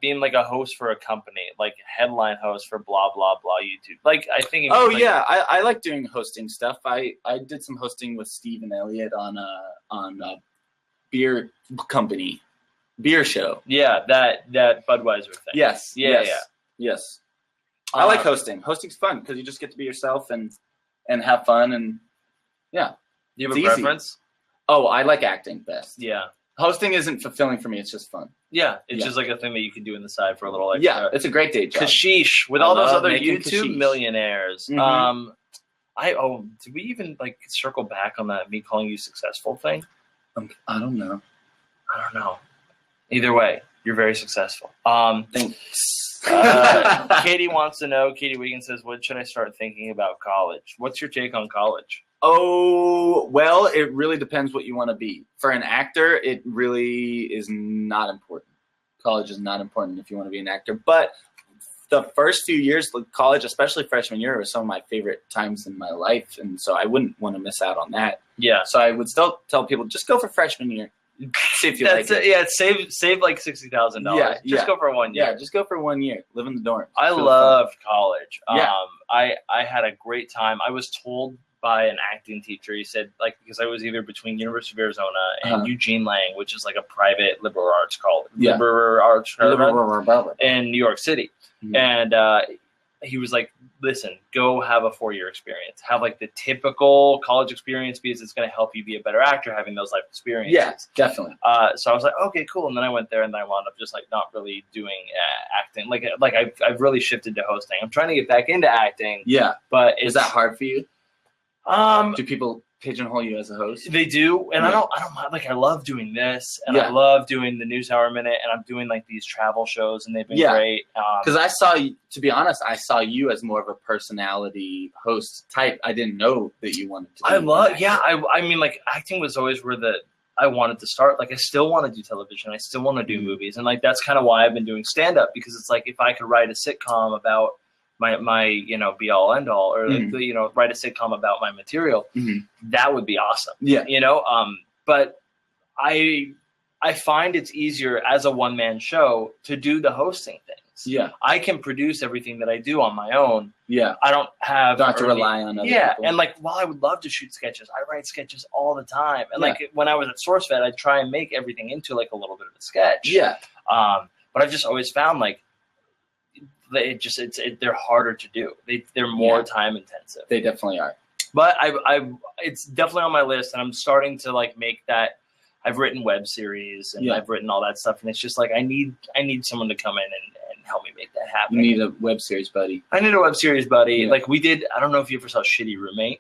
being like a host for a company, like headline host for blah blah blah YouTube. Like I think. Oh like, yeah, I like doing hosting stuff. I did some hosting with Steve and Elliot on a beer company, beer show. Yeah, that Budweiser thing. Yes. Yeah. I like hosting. Hosting's fun because you just get to be yourself and have fun and yeah. Do you have It's a easy. preference? Oh, I like acting best. Yeah. Hosting isn't fulfilling for me. It's just fun. Yeah, it's Yeah. just like a thing that you can do on the side for a little extra. Yeah, it's a great day job. Kashish with I all those love other making YouTube kashish. millionaires. Mhm. Did we even like circle back on that me calling you successful thing? I don't know. I don't know. Either way, you're very successful. Thanks. Katie wants to know. Katie Wiggins says, "What should I start thinking about college? What's your take on college?" Oh, well, it really depends what you want to be. For an actor, it really is not important. College is not important if you want to be an actor. But the first few years of college, especially freshman year, was some of my favorite times in my life. And so I wouldn't want to miss out on that. Yeah. So I would still tell people, just go for freshman year. See if you like it. Yeah, save like $60,000. Yeah, Just go for 1 year. Yeah, just go for 1 year. Live in the dorm. I Feel loved college. Yeah. I had a great time. I was told by an acting teacher, he said, like, because I was either between University of Arizona and Eugene Lang, which is like a private liberal arts college, Yeah. liberal arts fun. in New York City. Mhm. And he was like, listen, go have a 4-year experience. Have like the typical college experience because it's going to help you be a better actor having those life experiences. Yeah, definitely. So I was like, okay, cool. And then I went there and then I wound up just like not really doing acting. Like I've really shifted to hosting. I'm trying to get back into acting. Yeah. But Is that hard for you? Um, Do people pigeonhole you as a host? They do, and Yeah. I don't mind. Like I love doing this, and Yeah. I love doing the News Hour Minute, and I'm doing like these travel shows, and they've been Yeah. great. Because I saw you, to be honest, I saw you as more of a personality host type. I didn't know that you wanted to. I mean, like acting was always where I wanted to start. Like I still want to do television, I still want to do movies, and like that's kind of why I've been doing stand up because it's like if I could write a sitcom about my be all end all, or write a sitcom about my material, that would be awesome. Yeah. But I find it's easier as a one man show to do the hosting things. Yeah. I can produce everything that I do on my own. Yeah. I don't have to rely on other people. And like while I would love to shoot sketches, I write sketches all the time. And like when I was at SourceFed, I'd try and make everything into like a little bit of a sketch. Yeah. But I've just always found like they're harder to do. They're more time intensive. They definitely are. But it's definitely on my list, and I'm starting to like make that. I've written web series and I've written all that stuff, and it's just like I need someone to come in and help me make that happen. You need a web series buddy. I need a web series buddy. Yeah. Like we did. I don't know if you ever saw Shitty Roommate.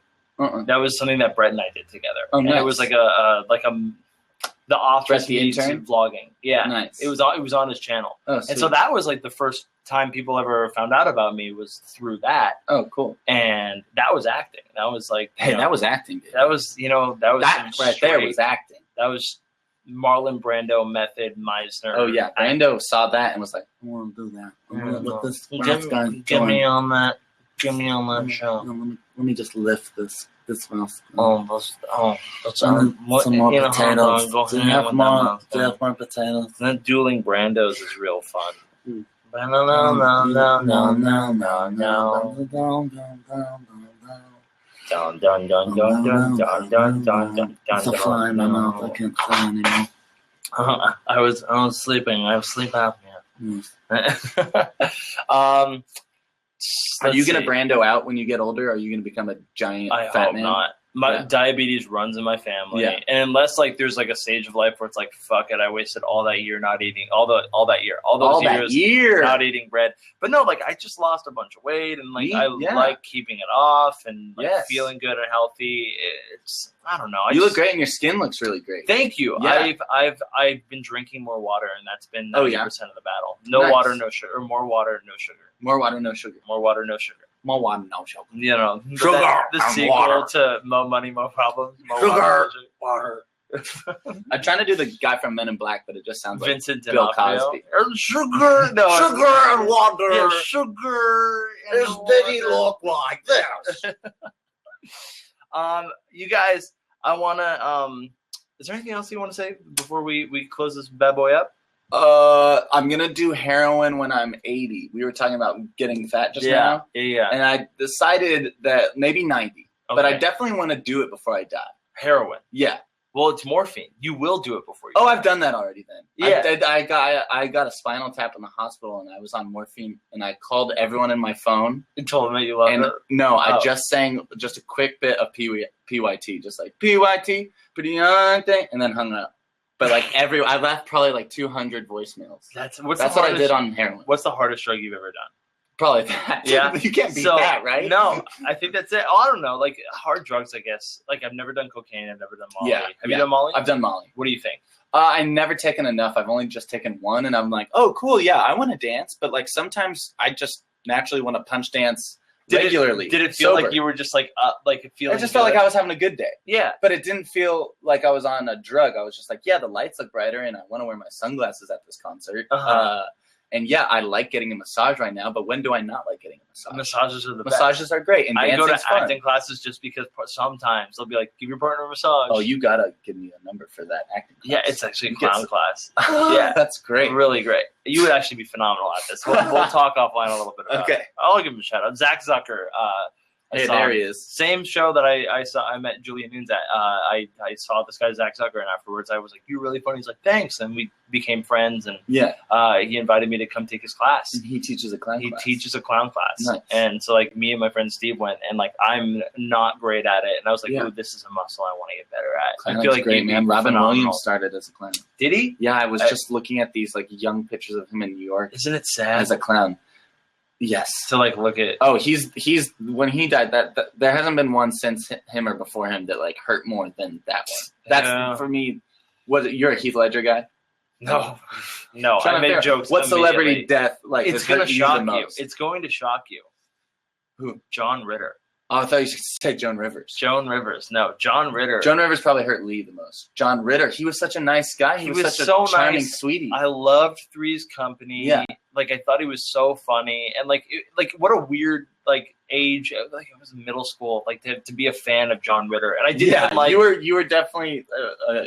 That was something that Brett and I did together. Oh, nice. And it was like the Office meets vlogging. Yeah, nice. It was on his channel. Oh, and so that was like the first time people ever found out about me was through that. Oh, cool. And that was acting. That was like that was acting. Dude. That was that right there was acting. That was Marlon Brando method Meisner. Oh yeah, Brando saw that and was like, I want to do that. Get me on that. Get me on that show. Let me just lift this mouse. Some more potatoes. Do you have more potatoes? That dueling Brandos is real fun. Dun dun dun dun dun dun dun dun. It's a fly in my mouth. I can't fly anymore. I was sleeping. I have sleep apnea. Are you gonna Brando out when you get older? Or are you gonna become a giant fat man? I hope not. My diabetes runs in my family, and unless like there's like a stage of life where it's like fuck it, I wasted all that year not eating all those years not eating bread. But no, like I just lost a bunch of weight, and like I like keeping it off and like feeling good and healthy. It's I don't know. You look great, and your skin looks really great. Thank you. Yeah. I've been drinking more water, and that's been 90% of the battle. No water, no sugar, or more water, no sugar. More water, no sugar. More water, no sugar. More water, no sugar. You know, sugar. The sequel water. To Mo Money, Mo Problems. Mo sugar, water. I'm trying to do the guy from Men in Black, but it just sounds like Vincent Bill Cosby. Sugar, no, sugar and water. Yeah, sugar. This didn't look like this. You guys, I wanna. Is there anything else you want to say before we close this bad boy up? I'm gonna do heroin when I'm 80. We were talking about getting fat just now. Yeah. And I decided that maybe 90, but I definitely want to do it before I die. Heroin. Yeah. Well, it's morphine. You will do it before you. Oh, die. I've done that already. Then. Yeah. I got a spinal tap in the hospital, and I was on morphine, and I called everyone in my phone and told them that you loved it. No, I just sang just a quick bit of PYT, just like PYT, pretty young thing, and then hung up. But like I left probably like 200 voicemails. That's what I did on heroin. What's the hardest drug you've ever done? Probably that. Yeah. You can't beat that, right? No, I think that's it. Oh, I don't know. Like hard drugs, I guess. Like I've never done cocaine. I've never done Molly. Yeah. Have you done Molly? I've done Molly. What do you think? I've never taken enough. I've only just taken one, and I'm like, oh, cool. Yeah, I want to dance, but like sometimes I just naturally want to punch dance regularly. Did it feel like you were just like feeling? I just felt like I was having a good day. Yeah, but it didn't feel like I was on a drug. I was just like, yeah, the lights look brighter, and I want to wear my sunglasses at this concert. And yeah, I like getting a massage right now, but when do I not like getting a massage? Massages are the best. Massages are great, and I go to fun. acting classes just because sometimes they'll be like, give your partner a massage. Oh, you gotta give me a number for that acting class. Yeah, it's actually a clown class. Yeah, that's great. Really great. You would actually be phenomenal at this. We'll talk offline a little bit about it. I'll give him a shout out. Zach Zucker. Hey, there he is. Same show that I saw. I met Julia Nunes at. I saw this guy Zach Zucker, and afterwards I was like, "You're really funny." He's like, "Thanks," and we became friends. And he invited me to come take his class. And he teaches a clown class. He teaches a clown class. Nice. And so like me and my friend Steve went, and like I'm not great at it, and I was like, "Ooh, this is a muscle I want to get better at." Clown's I feel like great, man. Robin Williams started as a clown. Did he? Yeah, I was just looking at these like young pictures of him in New York. Isn't it sad? As a clown. Yes. To like look at. Oh, he's when he died. That there hasn't been one since him or before him that like hurt more than that one. That's for me. You're a Heath Ledger guy? No. I made jokes. What celebrity death like? It's going to shock you. It's going to shock you. Who? John Ritter. Oh, I thought you said Joan Rivers. Joan Rivers. No, John Ritter. Joan Rivers probably hurt Lee the most. John Ritter. He was such a nice guy. He was such a charming sweetie. I loved Three's Company. Yeah. Like I thought he was so funny, and like what a weird like age. Like it was middle school. Like to be a fan of John Ritter, and I didn't like. You were definitely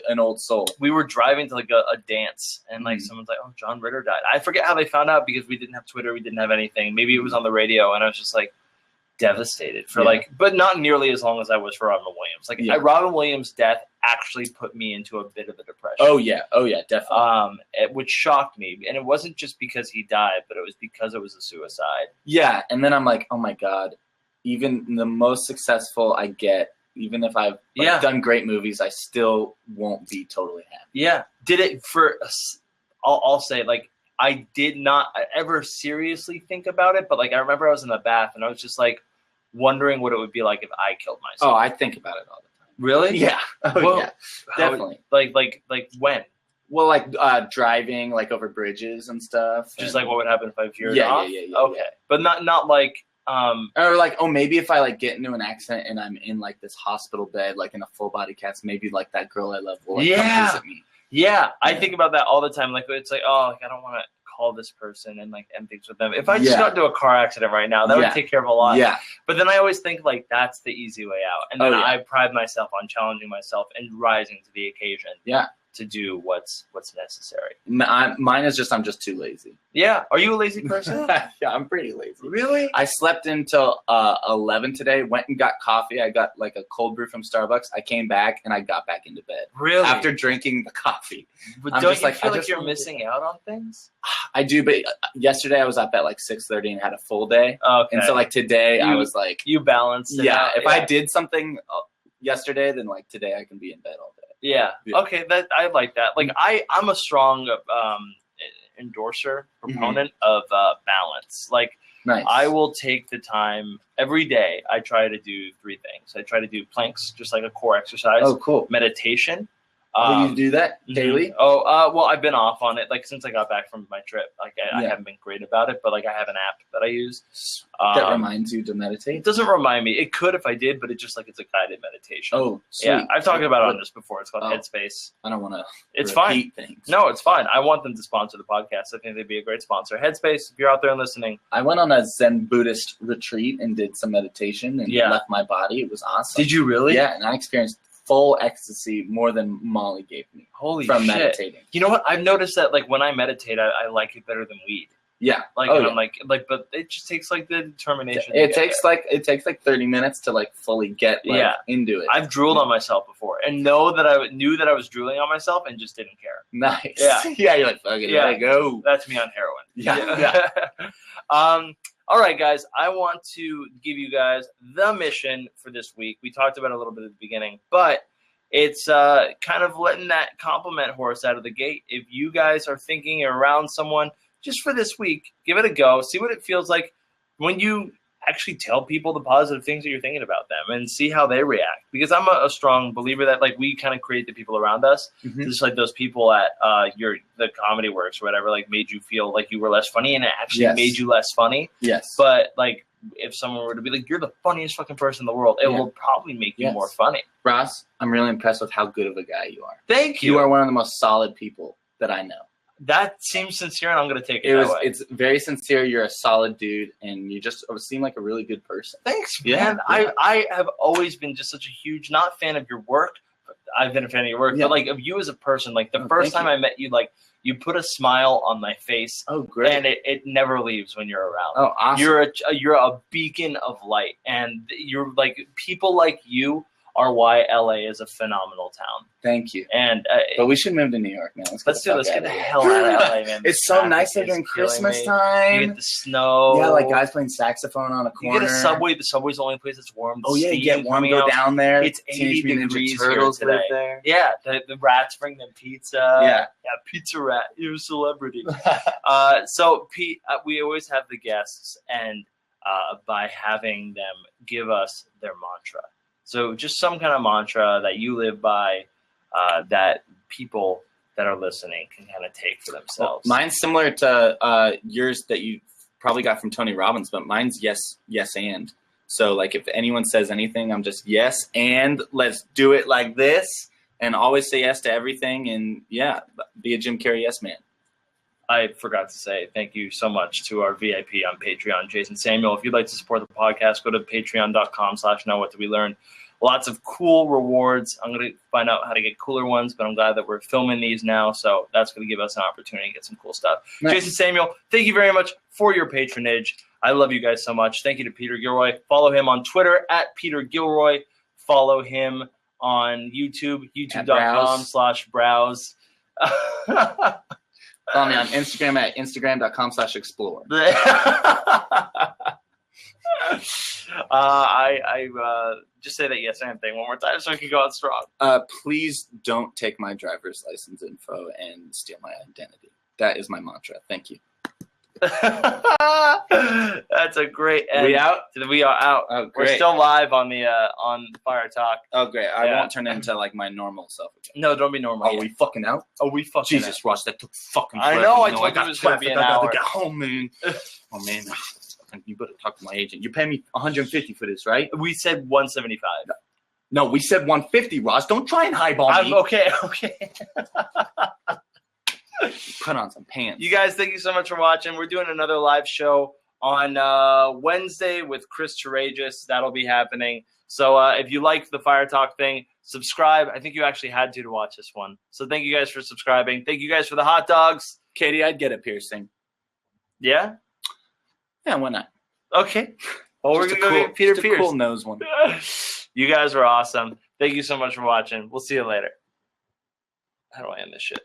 an old soul. We were driving to like a dance, and like someone's like, "Oh, John Ritter died." I forget how they found out because we didn't have Twitter, we didn't have anything. Maybe it was on the radio, and I was just like, devastated for Yeah. but not nearly as long as I was for Robin Williams. Robin Williams' death actually put me into a bit of a depression. Oh yeah, definitely. Which shocked me, and it wasn't just because he died, but it was because it was a suicide. Yeah, and then I'm like, oh my god, even the most successful I get, even if I've done great movies, I still won't be totally happy. Yeah, did it for? I'll say I did not ever seriously think about it, but I remember I was in the bath and I was just wondering what it would be like if I killed myself. Oh, I think about it all the time. Really? Yeah. Yeah. Definitely. Like when? Well, driving over bridges and stuff. Just what would happen if I veered yeah, off? Yeah. Okay, but not or maybe if I get into an accident and I'm in this hospital bed, in a full body cast, maybe that girl I love will come visit me. Yeah, I think about that all the time. It's I don't want to call this person and end things with them. If I just got into a car accident right now, that would take care of a lot. Yeah. But then I always think that's the easy way out. And then I pride myself on challenging myself and rising to the occasion. Yeah. To do what's necessary. Mine is I'm just too lazy. Yeah. Are you a lazy person? Yeah, I'm pretty lazy. Really? I slept until 11 today, went and got coffee. I got a cold brew from Starbucks. I came back and I got back into bed. Really? After drinking the coffee. But don't you feel you're missing out on things? I do, but yesterday I was up at 6:30 and had a full day. Okay. And so today I was You balanced it out. If I did something yesterday, then today I can be in bed all day. Yeah. Okay. I like that. I'm a strong endorser, proponent of balance. Nice. I will take the time every day. I try to do 3 things. I try to do planks, just a core exercise. Oh, cool. Meditation. You do that daily? Well, I've been off on it since I got back from my trip. I haven't been great about it, but I have an app that I use that reminds you to meditate. It doesn't remind me. It could if I did, but it's just it's a guided meditation. Oh, sweet. Yeah, I've talked about it on this before. It's called Headspace. I don't want to. It's fine. Things. No, it's fine. I want them to sponsor the podcast. I think they'd be a great sponsor. Headspace. If you're out there and listening, I went on a Zen Buddhist retreat and did some meditation and left my body. It was awesome. Did you really? Yeah, and I experienced full ecstasy more than Molly gave me. Holy from shit. Meditating. You know what? I've noticed that when I meditate, I like it better than weed. Yeah. I'm but it just takes the determination. It takes 30 minutes to fully get into it. I've drooled on myself before and knew that I was drooling on myself and just didn't care. Nice. Yeah. Yeah, you're fuck it, let it go. That's me on heroin. Yeah. All right, guys, I want to give you guys the mission for this week. We talked about it a little bit at the beginning, but it's kind of letting that compliment horse out of the gate. If you guys are thinking you're around someone, just for this week, give it a go. See what it feels like when you actually tell people the positive things that you're thinking about them and see how they react. Because I'm a strong believer that we kind of create the people around us. Mm-hmm. Just those people at the Comedy Works or whatever, made you feel like you were less funny and it actually made you less funny. Yes. But if someone were to be you're the funniest fucking person in the world, it will probably make you more funny. Ross, I'm really impressed with how good of a guy you are. Thank you. You are one of the most solid people that I know. That seems sincere, and I'm going to take it that way. It's very sincere. You're a solid dude, and you just seem like a really good person. Thanks, man. Yeah. I have always been just such a huge, not fan of your work, but I've been a fan of your work, but of you as a person. The first time I met you, you put a smile on my face. Oh, great. And it never leaves when you're around. Oh, awesome. You're a beacon of light, and you're people like you are why LA is a phenomenal town. Thank you. And but we should move to New York, man. Let's get the hell out of LA, man. It's so nice there during Christmas time. You get the snow. Yeah, guys playing saxophone on a corner. You get a subway. The subway's the only place that's warm. Oh yeah, you get warm. Go down there. It's 80 degrees Turtles here today. Live there. Yeah, the rats bring them pizza. Yeah, pizza rat. You're a celebrity. So Pete, we always have the guests, and by having them give us their mantra. So just some kind of mantra that you live by that people that are listening can kind of take for themselves. Well, mine's similar to yours that you probably got from Tony Robbins, but mine's yes, and. So if anyone says anything, I'm just yes, and let's do it like this, and always say yes to everything, and be a Jim Carrey yes man. I forgot to say thank you so much to our VIP on Patreon, Jason Samuel. If you'd like to support the podcast, go to patreon.com/knowwhatdidwelearn. Lots of cool rewards. I'm going to find out how to get cooler ones, but I'm glad that we're filming these now, so that's going to give us an opportunity to get some cool stuff. Nice. Jason Samuel, thank you very much for your patronage. I love you guys so much. Thank you to Peter Gilroy. Follow him on Twitter at Peter Gilroy. Follow him on YouTube, youtube.com/browse. Follow me on Instagram at instagram.com/explore. I just say that yes and thing one more time so I can go out strong. Please don't take my driver's license info and steal my identity. That is my mantra. Thank you. That's a great end. We out? We are out. Oh, great. We're still live on the Fire Talk. Oh, great. I Yeah. won't turn it into like my normal self again. No, don't be normal. Are we fucking out? Oh, we fucking Jesus, Ross, that took fucking I forever. know, I You told you got it was gonna be traffic. an I gotta hour. get home, man. Oh, man. You better talk to my agent. You pay me $150 for this, right? We said 175. No, we said $150, Ross. Don't try and highball me. Okay. Put on some pants. You guys, thank you so much for watching. We're doing another live show on Wednesday with Chris Courageous. That'll be happening. So if you like the Fire Talk thing, subscribe. I think you actually had to watch this one. So thank you guys for subscribing. Thank you guys for the hot dogs. Katie, I'd get a piercing. Yeah? Yeah, why not? Okay. Well, we're Just going to go get Peter just a Pierce. cool nose one. You guys were awesome. Thank you so much for watching. We'll see you later. How do I end this shit?